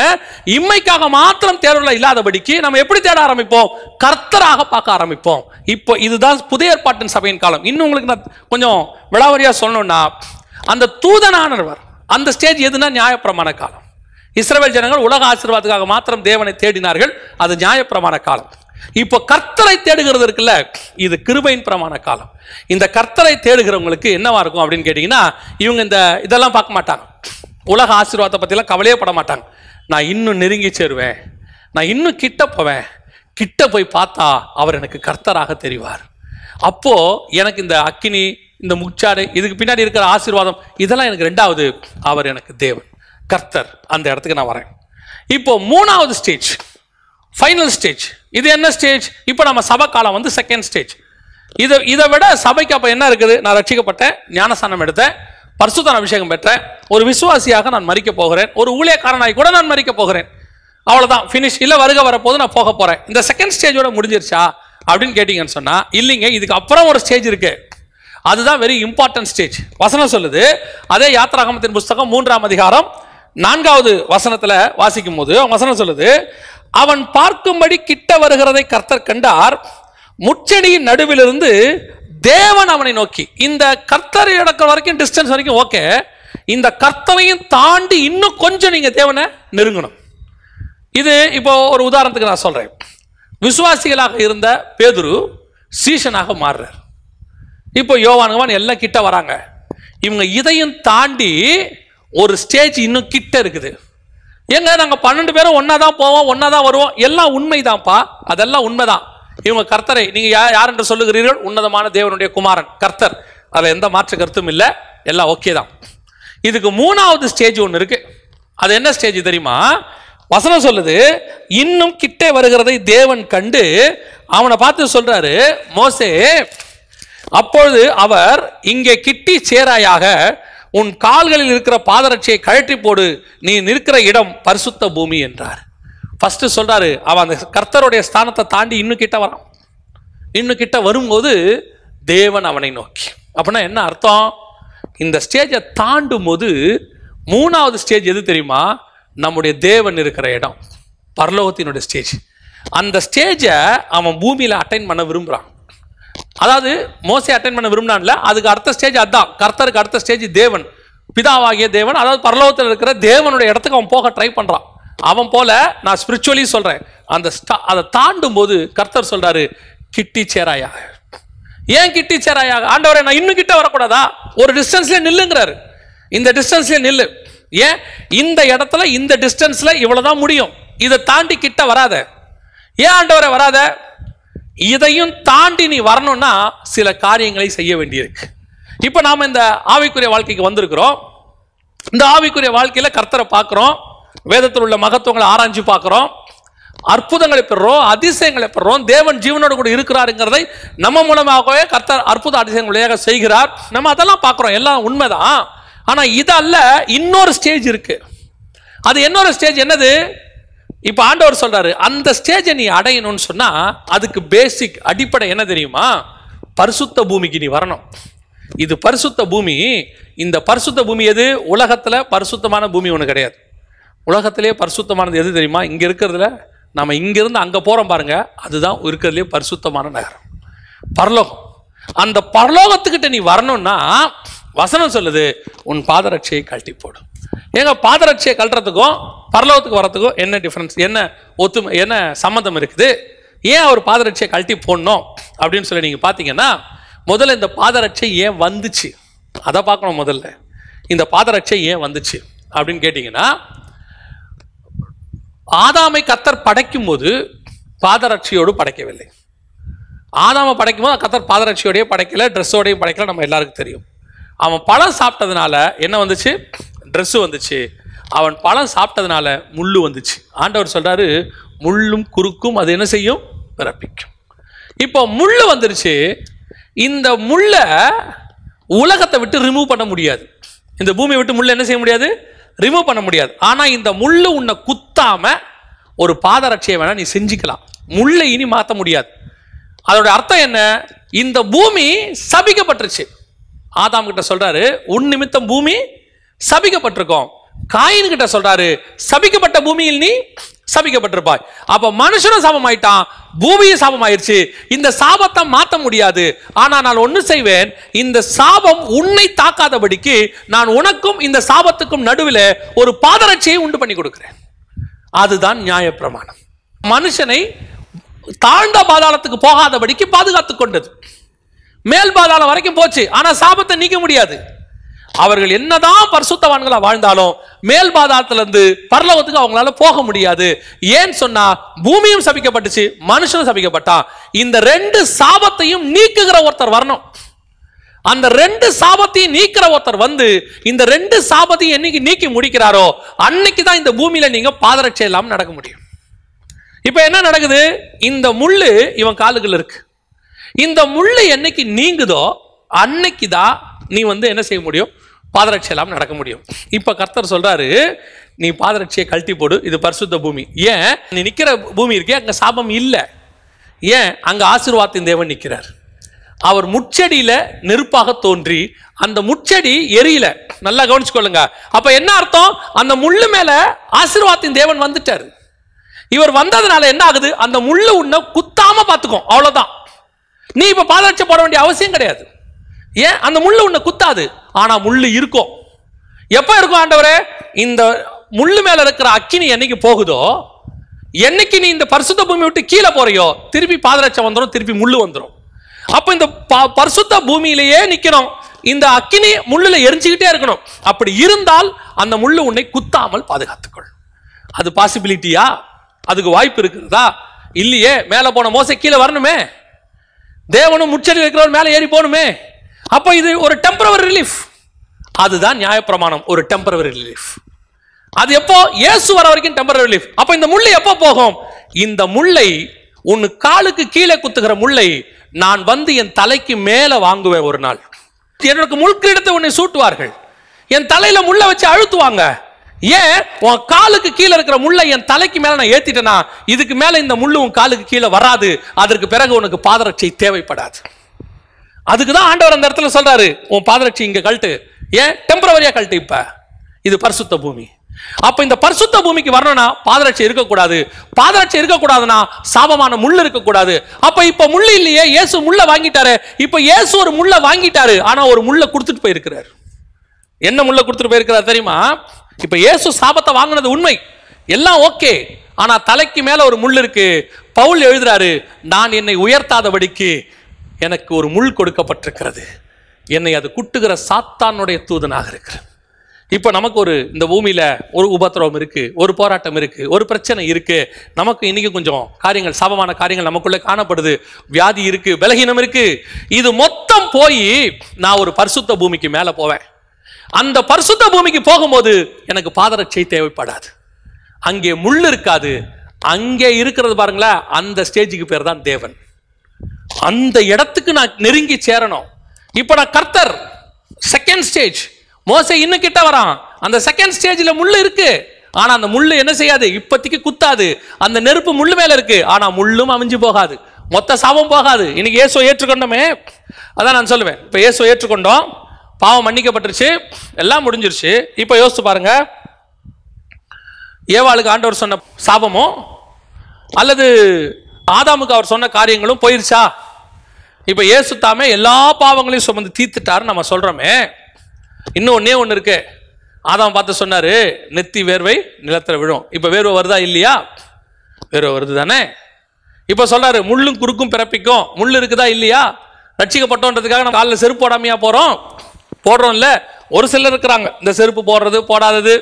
A: இம்மைக்காக மாத்திரம் தேடல இல்லாதபடிக்கு நம்ம எப்படி தேட ஆரம்பிப்போம்? கர்த்தராக பார்க்க ஆரம்பிப்போம். இப்போ இதுதான் புதிய ஏற்பாட்டின் சபையின் காலம். இன்னும் உங்களுக்கு நான் கொஞ்சம் விளாவரியா சொல்லணும்னா, அந்த தூதனானவர் அந்த ஸ்டேஜ் எதுனா நியாயப்பிரமாண காலம். இஸ்ரவேல் ஜனங்கள் உலக ஆசீர்வாதத்துக்காக மாத்திரம் தேவனை தேடினார்கள், அது நியாயப்பிரமாண காலம். இப்போ கர்த்தரை தேடுகிறது இருக்குல்ல, இது கிருபையின் பிரமாண காலம். இந்த கர்த்தரை தேடுகிறவங்களுக்கு என்னவா இருக்கும் அப்படின்னு கேட்டீங்கன்னா, இவங்க இந்த இதெல்லாம் பார்க்க மாட்டாங்க, உலக ஆசீர்வாதத்தை பற்றிலாம் கவலையே பட மாட்டாங்க. நான் இன்னும் நெருங்கி சேருவேன், நான் இன்னும் கிட்ட போவேன், கிட்ட போய் பார்த்தா அவர் எனக்கு கர்த்தராக தெரிவார். அப்போ எனக்கு இந்த அக்கினி, இந்த முச்சாடு, இதுக்கு பின்னாடி இருக்கிற ஆசீர்வாதம் இதெல்லாம் எனக்கு ரெண்டாவது. அவர் எனக்கு தேவன், கர்த்தர். அந்த இடத்துக்கு நான் வரேன். இப்போ மூணாவது ஸ்டேஜ், ஃபைனல் ஸ்டேஜ். இது என்ன ஸ்டேஜ்? இப்போ நம்ம சபை காலம் வந்து செகண்ட் ஸ்டேஜ். இதை விட சபைக்கு அப்போ என்ன இருக்குது? நான் ரட்சிக்கப்பட்டேன், ஞானஸ்நானம் எடுத்தேன், பரிசுத்த அபிஷேகம் பெற்றேன், ஒரு விசுவாசியாக நான் மரிக்க போகிறேன், ஒரு ஊழியக்காரனாய் கூட நான் மரிக்க போகிறேன், அவ்வளோதான், ஃபினிஷ். இல்லை வருக வரப்போது நான் போக போகிறேன். இந்த செகண்ட் ஸ்டேஜோட முடிஞ்சிருச்சா அப்படின்னு கேட்டிங்கன்னு சொன்னால் இல்லைங்க, இதுக்கு அப்புறம் ஒரு ஸ்டேஜ் இருக்கு. அதுதான் வெரி இம்பார்ட்டன்ட் ஸ்டேஜ். வசனம் சொல்லுது, அதே யாத்திராகமத்தின் புஸ்தகம் 3ஆம் அதிகாரம் 4வது வசனத்தில் வாசிக்கும் போது வசனம் சொல்லுது, அவன் பார்க்கும்படி கிட்ட வருகிறதை கர்த்தர் கண்டார், முச்செடியின் நடுவிலிருந்து தேவன் அவனை நோக்கி. இந்த கர்த்தர் இடக்கிற வரைக்கும் டிஸ்டன்ஸ் வரைக்கும் ஓகே, இந்த கர்த்தரையும் தாண்டி இன்னும் கொஞ்சம் நீங்க தேவனை நெருங்கணும். இது இப்போ ஒரு உதாரணத்துக்கு நான் சொல்றேன். விசுவாசிகளாக இருந்த பேதுரு சீஷனாக மாறுறார். இப்போ யோவானுவான் எல்லாம் கிட்ட வராங்க, இவங்க இதையும் தாண்டி ஒரு ஸ்டேஜ் இன்னும் கிட்ட இருக்குது. ஏங்க நாங்கள் 12 பேரும் ஒன்னா தான் போவோம், ஒன்னா தான் வருவோம், எல்லாம் உண்மைதான்ப்பா, அதெல்லாம் உண்மைதான். இவங்க கர்த்தரை நீங்க யார் என்று சொல்லுகிறீர்கள்? உன்னதமான தேவனுடைய குமாரன் கர்த்தர். அதில் எந்த மாற்று கருத்தும் இல்லை, எல்லாம் ஓகே தான். இதுக்கு மூணாவது ஸ்டேஜ் ஒன்று இருக்கு. அது என்ன ஸ்டேஜ் தெரியுமா? வசனம் சொல்லுது, இன்னும் கிட்டே வருகிறதை தேவன் கண்டு அவனை பார்த்து சொல்றாரு, மோசே, அப்பொழுது அவர் இங்கே கிட்டி சேராயாக, உன் கால்களில் இருக்கிற பாதரட்சியை கழற்றி போடு, நீ நிற்கிற இடம் பரிசுத்த பூமி என்றார். ஃபர்ஸ்ட் சொல்றாரு, அவன் அந்த கர்த்தருடைய ஸ்தானத்தை தாண்டி இன்னும் கிட்ட வரான். இன்னும் கிட்ட வரும்போது தேவன் அவனை நோக்கி. அப்படின்னா என்ன அர்த்தம்? இந்த ஸ்டேஜை தாண்டும் போது மூணாவது ஸ்டேஜ் எது தெரியுமா? நம்முடைய தேவன் இருக்கிற இடம், பரலோகத்தினுடைய ஸ்டேஜ். அந்த ஸ்டேஜை அவன் பூமியில அட்டைன் பண்ண விரும்புறான். அதாவது மோசே அட்டைன் பண்ண விரும்பினான்ல, அதுக்கு அடுத்த ஸ்டேஜ் அதான். கர்த்தருக்கு அடுத்த ஸ்டேஜ் தேவன், பிதாவாகிய தேவன், அதாவது பரலோகத்தில் இருக்கிற தேவனுடைய இடத்துக்கு அவன் போக ட்ரை பண்றான். அவன் போல நான் ஸ்பிரிச்சுவலி சொல்றேன், அந்த அதை தாண்டும் போது கர்த்தர் சொல்றாரு, கிட்டி சேராயாக. ஏன் கிட்டி சேராயாக? ஆண்டவரே, நான் இன்னும் கிட்ட வரக்கூடாதா? ஒரு டிஸ்டன்ஸ்ல நில்லுங்கிறாரு. இந்த டிஸ்டன்ஸ்ல நில்லு. ஏன்? இந்த இடத்துல இந்த டிஸ்டன்ஸ்ல இவ்வளவுதான் முடியும், இதை தாண்டி கிட்ட வராத. ஏன் ஆண்டவரே வராத? இதையும் தாண்டி நீ வரணும்னா சில காரியங்களை செய்ய வேண்டியிருக்கு. இப்ப நாம இந்த ஆவிக்குரிய வாழ்க்கைக்கு வந்திருக்கிறோம். இந்த ஆவிக்குரிய வாழ்க்கையில கர்த்தரை பார்க்கிறோம், வேதத்தில் உள்ள மகத்துவங்களை ஆராய்ச்சி பார்க்கிறோம், அற்புதங்களை பெறுறோம், அதிசயங்களை பெறுறோம். தேவன் ஜீவனோடு கூட இருக்கிறாருங்கிறதை நம்ம மூலமாகவே கர்த்தர் அற்புத அதிசயங்களையாக செய்கிறார். நம்ம அதெல்லாம் பார்க்கிறோம், எல்லாம் உண்மைதான். ஆனா இதல்ல, இன்னொரு ஸ்டேஜ் இருக்கு. அது இன்னொரு ஸ்டேஜ் என்னது? இப்ப ஆண்டவர் சொல்றாரு, அந்த ஸ்டேஜை நீ அடையணும்னு சொன்னா அதுக்கு பேசிக் அடிப்படை என்ன தெரியுமா? பரிசுத்த பூமிக்கு நீ வரணும். இது பரிசுத்த பூமி. இந்த பரிசுத்த பூமி எது? உலகத்துல பரிசுத்தமான பூமி ஒண்ணு கிடையாது. உலகத்திலேயே பரிசுத்தமானது எது தெரியுமா? இங்க இருக்கிறதுல நம்ம இங்கிருந்து அங்க போறோம் பாருங்க, அதுதான் இருக்கிறதுலேயே பரிசுத்தமான நகரம், பரலோகம். அந்த பரலோகத்துக்கிட்ட நீ வரணும்னா வசனம் சொல்லுது, உன் பாதரட்சியை கழட்டி போடும். ஏங்க பாதரட்சியை கழட்டுறதுக்கும் பரலோகத்துக்கு வரத்துக்கும் என்ன டிஃபரன்ஸ், என்ன ஒத்துமை, என்ன சம்மந்தம் இருக்குது? ஏன் அவர் பாதரட்சியை கழட்டி போடணும் அப்படின்னு சொல்லி நீங்க பாத்தீங்கன்னா, முதல்ல இந்த பாதரட்சை ஏன் வந்துச்சு அதை பார்க்கணும். முதல்ல இந்த பாதரட்சை ஏன் வந்துச்சு அப்படின்னு கேட்டீங்கன்னா, ஆதாமை கர்த்தர் படைக்கும் போது பாதரட்சியோடு படைக்கவில்லை. ஆதாமை படைக்கும் போது கர்த்தர் பாதரட்சியோடய படைக்கல, ட்ரெஸ்ஸோடையும் படைக்கல, நம்ம எல்லாருக்கும் தெரியும். அவன் பழம் சாப்பிட்டதுனால என்ன வந்துச்சு? ட்ரெஸ் வந்துச்சு. அவன் பழம் சாப்பிட்டதுனால முள்ளு வந்துச்சு. ஆண்டவர் சொல்றாரு, முள்ளும் குறுக்கும் அது என்ன செய்யும்? பிறப்பிக்கும். இப்போ முள்ளு வந்துருச்சு. இந்த முள்ளை உலகத்தை விட்டு ரிமூவ் பண்ண முடியாது. இந்த பூமியை விட்டு முள்ளை என்ன செய்ய முடியாது? ரிமூவ் பண்ண முடியாது. ஆனா இந்த முள்ளு உன்னை குத்தாம ஒரு பாதரட்சியை வேணா நீ செஞ்சுக்கலாம். முள்ளை இனி மாற்ற முடியாது. அதோட அர்த்தம் என்ன? இந்த பூமி சபிக்கப்பட்டுருச்சு. ஆதாம் கிட்ட சொல்றாரு, உன் நிமித்தம் பூமி சபிக்கப்பட்டிருக்கோம். காயின் கிட்ட சொல்றாரு, சபிக்கப்பட்ட பூமியில் நீ சபிக்கப்பட்டிருப்பாய். அப்ப மனுஷனும் சாபம் ஆயிட்டான், பூமியும் சாபம் ஆயிடுச்சு. இந்த சாபத்தை மாற்ற முடியாது. ஆனா நான் ஒண்ணு செய்வேன், இந்த சாபம் உன்னை தாக்காதபடிக்கு நான் உனக்கும் இந்த சாபத்துக்கும் நடுவில் ஒரு பாதரட்சியை உண்டு பண்ணி கொடுக்கிறேன். அதுதான் நியாயப்பிரமாணம். மனுஷனை தாழ்ந்த பாதாளத்துக்கு போகாதபடிக்கு பாதுகாத்து கொண்டது. மேல் பாதாளம் வரைக்கும் போச்சு, ஆனா சாபத்தை நீக்க முடியாது. அவர்கள் என்னதான் பரிசுத்தவான்களா வாழ்ந்தாலும் மேல் பாதாளத்திலிருந்து பரலோகத்துக்கு அவங்களால போக முடியாது. ஏன் சொன்னா பூமியும் சபிக்கப்பட்டுச்சு, மனுஷனும் சபிக்கப்பட்டான். இந்த ரெண்டு சாபத்தையும் நீக்குகிற ஒருத்தர் வரணும். அந்த ரெண்டு சாபத்தையும் நீக்கிற ஒருத்தர் வந்து இந்த ரெண்டு சாபத்தையும் என்னைக்கு நீக்கி முடிக்கிறாரோ அன்னைக்கு தான் இந்த பூமியில நீங்க பாதரட்சை இல்லாம நடக்க முடியும். இப்ப என்ன நடக்குது? இந்த முள்ளு இவன் காலுக்குள்ள இருக்கு. இந்த முள்ளு என்னைக்கு நீங்குதோ அன்னைக்கு தான் நீ வந்து என்ன செய்ய முடியும்? பாதரட்சை இல்லாம நடக்க முடியும். இப்ப கர்த்தர் சொல்றாரு, நீ பாதரட்சியை கழட்டி போடு, இது பரிசுத்த பூமி. ஏன்? நீ நிக்கிற பூமி இருக்கே, அங்க சாபம் இல்லை. ஏன்? அங்க ஆசீர்வாதத்தின் தேவன் நிற்கிறார். அவர் முச்செடியில நெருப்பாக தோன்றி அந்த முச்செடி எரியல. நல்லா கவனிச்சுக்கொள்ளுங்க. அப்ப என்ன அர்த்தம்? அந்த முள்ளு மேல ஆசீர்வாதத்தின் தேவன் வந்துட்டாரு. இவர் வந்ததுனால என்ன ஆகுது? அந்த முள்ளு உன்னை குத்தாம பார்த்துக்கும், அவ்வளவுதான். நீ இப்ப பாதரட்சை போட வேண்டிய அவசியம் கிடையாது. ஏன்? அந்த முள்ளு உன்னை குத்தாது. ஆனா முள்ளு இருக்கும். எப்ப இருக்கும் ஆண்டவரே? இந்த முள்ளு மேல இருக்கிற அக்கினி என்னைக்கு போகுதோ, என்னைக்கு நீ இந்த பரிசுத்த பூமி விட்டு கீழே போறியோ திருப்பி பாதரட்சை வந்துடும், திருப்பி முள்ளு வந்துடும். அப்ப இந்த பரிசுத்த பூமியிலேயே நிக்கணும். இந்த அக்கினி முள்ளுல எரிஞ்சுக்கிட்டே இருக்கணும். அப்படி இருந்தால் அந்த முள்ளு உன்னை குத்தாமல் பாதுகாத்துக்கொள். அது பாசிபிலிட்டியா? அதுக்கு வாய்ப்பு இருக்குதா? இல்லையே. மேல போன மோசே கீழே வரணுமே, தேவனும் முச்செடி இருக்கிறவர் மேல ஏறி போகணுமே. அப்ப இது ஒரு டெம்பரவரி ரிலீஃப். அதுதான் நியாயப்பிரமாணம், ஒரு டெம்பரவரி ரிலீஃப். அது எப்போ? இயேசு வர வரைக்கும் டெம்பரவரி ரிலீஃப். அப்ப இந்த முள்ளு எப்போ போகும்? இந்த முள்ளை, உன் காலுக்கு கீழே குத்துகிற முள்ளை நான் வந்து என் தலைக்கு மேல வாங்குவேன். ஒரு நாள் எனக்கு முள்கிடத்தை உன்னை சூட்டுவார்கள், என் தலையில முள்ள வச்சு அழுத்துவாங்க. ஏன்? உன் காலுக்கு கீழே இருக்கிற முள்ளை என் தலைக்கு மேல நான் ஏத்திட்டேனா, இதுக்கு மேல இந்த முள்ளு உன் காலுக்கு கீழே வராது. அதற்கு பிறகு உனக்கு பாதரட்சை தேவைப்படாது. அதுக்குதான் ஆண்டவர் அந்த இடத்துல சொல்றாரு, உன் பாதரட்சை இங்க கழட்டு. ஏன்? டெம்பரவரியா கழட்டு. இப்ப இது பரிசுத்த பூமி. அப்ப இந்த பரிசுத்த பூமிக்கு வரணும்னா பாதரட்சை இருக்கக்கூடாது. பாதரட்சை இருக்கக்கூடாதுன்னா சாபமான முள் இருக்கக்கூடாது. அப்ப இப்ப முள்ளு இல்லையே, இயேசு முள்ள வாங்கிட்டாரு. இப்ப இயேசு ஒரு முள்ள வாங்கிட்டாரு, ஆனா ஒரு முள்ள கொடுத்துட்டு போயிருக்கிறார். என்ன முள்ள கொடுத்துட்டு போயிருக்கிறார் தெரியுமா? இப்ப இயேசு சாபத்தை வாங்கினது உண்மை, எல்லாம் ஓகே. ஆனா தலைக்கு மேல ஒரு முள் இருக்கு. பவுல் எழுதுறாரு, நான் என்னை உயர்த்தாதபடிக்கு எனக்கு ஒரு முள் கொடுக்கப்பட்டிருக்கிறது, என்னை அது குட்டுகிற சாத்தானுடைய தூதனாக இருக்கிறேன். இப்ப நமக்கு ஒரு இந்த பூமியில ஒரு உபத்திரவம் இருக்கு, ஒரு போராட்டம் இருக்கு, ஒரு பிரச்சனை இருக்கு. நமக்கு இன்னைக்கு கொஞ்சம் காரியங்கள், சாபமான காரியங்கள் நமக்குள்ள காணப்படுது. வியாதி இருக்கு, பலகீனம் இருக்கு. இது மொத்தம் போய் நான் ஒரு பரிசுத்த பூமிக்கு மேல போவேன். அந்த பரிசுத்த பூமிக்கு போகும்போது எனக்கு பாதரட்சை தேவைப்படாது. அங்கே முள் இருக்காது. அங்கே இருக்கிறது பாருங்களேன், அந்த ஸ்டேஜுக்கு பேர் தான் தேவன். அந்த இடத்துக்கு நான் நெருங்கி சேரணும். இப்ப நான் கர்த்தர் செகண்ட் ஸ்டேஜ். மோசே இன்னும் கிட்ட வரான். அந்த செகண்ட் ஸ்டேஜ்ல முள்ளு இருக்கு, ஆனா அந்த முள்ளு என்ன செய்யாது? இப்போதைக்கு குத்தாது. அந்த நெருப்பு முள்ளு மேல இருக்கு, ஆனா முள்ளும் அவிஞ்சு போகாது, மொத்த சாபம் போகாது. இன்னைக்கு இயேசுவை ஏற்றுக்கொண்டோமே, அதான் நான் சொல்லுவேன். இப்ப இயேசுவை ஏற்றுக்கொண்டோம், பாவம் மன்னிக்கப்பட்டுருச்சு, எல்லாம் முடிஞ்சிருச்சு. இப்ப யோசிச்சு பாருங்க, ஏவாளுக்கு ஆண்டவர் சொன்ன சாபமோ அல்லது ஆதாமுக்கு அவர் சொன்ன காரியங்களும் போயிருச்சா? இப்ப இயேசு தாமே எல்லா பாவங்களையும் சுமந்து தீர்த்துட்டாரு நம்ம சொல்றோமே. இன்னும் ஒன்னே ஒன்று இருக்கு. ஆதாம் பார்த்து சொன்னாரு, நெத்தி வேர்வை நிலத்துல விழும். இப்ப வேர்வை வருதா இல்லையா? வேர்வை வருது தானே. இப்ப சொல்றாரு, முள்ளும் குறுக்கும் பிறப்பிக்கும். முள் இருக்குதா இல்லையா? ரட்சிக்கப்பட்டோன்றதுக்காக நம்ம காலில் செருப்பு போடாமையா போறோம்? போடுறோம் இல்ல. ஒரு சிலர் இருக்கிறாங்க இந்த செருப்பு போடுறது போடாதது.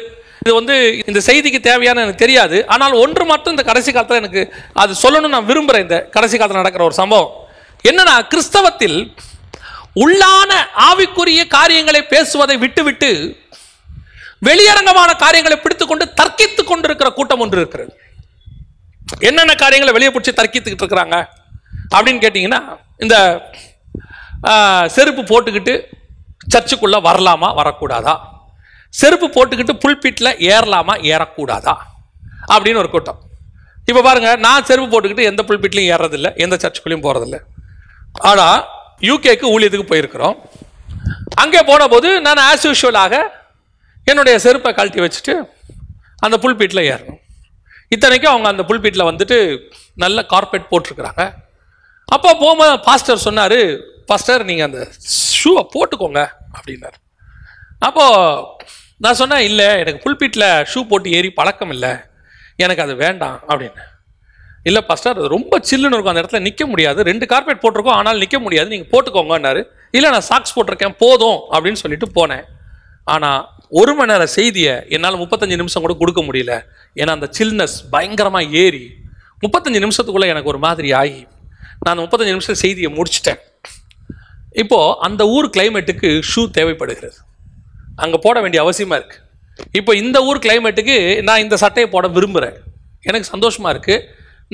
A: இது வந்து இந்த செய்திக்கு தேவையான எனக்கு தெரியாது. ஆனால் ஒன்று மட்டும் இந்த கடைசி காலத்தில் எனக்கு அது சொல்லணும்னு நான் விரும்புகிறேன். இந்த கடைசி காலத்தில் நடக்கிற ஒரு சம்பவம் என்னன்னா, கிறிஸ்தவத்தில் உள்ளான ஆவிக்குரிய காரியங்களை பேசுவதை விட்டுவிட்டு வெளியரங்கமான காரியங்களை பிடித்துக்கொண்டு தர்க்கித்துக் கொண்டிருக்கிற கூட்டம் ஒன்று இருக்கிறது. என்னென்ன காரியங்களை வெளியே பிடிச்சி தர்க்கித்துக்கிட்டு இருக்கிறாங்க அப்படின்னு கேட்டீங்கன்னா, இந்த செருப்பு போட்டுக்கிட்டு சர்ச்சுக்குள்ள வரலாமா வரக்கூடாதா, செருப்பு போட்டுக்கிட்டு புல்பிட்ல ஏறலாமா ஏறக்கூடாதா அப்படின்னு ஒரு கூட்டம். இப்போ பாருங்க, நான் செருப்பு போட்டுக்கிட்டு எந்த புல்பிட்லையும் ஏறதில்லை, எந்த சர்ச்சுக்குள்ளேயும் போறதில்லை. ஆனால் யூகேக்கு ஊழியத்துக்கு போயிருக்கிறோம். அங்கே போன போது நான் ஆஸ் யூஷுவலாக என்னுடைய செருப்பை கழட்டி வச்சுட்டு அந்த புல்பிட்டில் ஏறணும். இத்தனைக்கும் அவங்க அந்த புல்பிட்டில் வந்துட்டு நல்ல கார்பெட் போட்டிருக்கிறாங்க. அப்போ போகும்போது பாஸ்டர் சொன்னார், பாஸ்டர் நீங்கள் அந்த ஷூவை போட்டுக்கோங்க அப்படின்னாரு. அப்போது நான் சொன்னேன், இல்லை எனக்கு புல்பிட்டில் ஷூ போட்டு ஏறி பழக்கம் இல்லை, எனக்கு அது வேண்டாம் அப்படின்னு. இல்லை பாஸ்டர் அது ரொம்ப சில்லுன்னு இருக்கும், அந்த இடத்துல நிற்க முடியாது, 2 கார்பெட் போட்டிருக்கோம் ஆனால் நிற்க முடியாது, நீங்கள் போட்டுக்கோங்கன்னாரு. இல்லை நான் சாக்ஸ் போட்டிருக்கேன் போதும் அப்படின்னு சொல்லிட்டு போனேன். ஆனால் 1 மணி நேரம் செய்தியை என்னால் 35 நிமிஷம் கூட கொடுக்க முடியல. ஏன்னா அந்த சில்னஸ் பயங்கரமாக ஏறி 35 நிமிஷத்துக்குள்ளே எனக்கு ஒரு மாதிரி ஆகி நான் அந்த 35 நிமிஷம் செய்தியை முடிச்சிட்டேன். இப்போது அந்த ஊர் கிளைமேட்டுக்கு ஷூ தேவைப்படுகிறது, அங்கே போட வேண்டிய அவசியமாக இருக்குது. இப்போ இந்த ஊர் கிளைமேட்டுக்கு நான் இந்த சட்டையை போட விரும்புகிறேன், எனக்கு சந்தோஷமாக இருக்குது,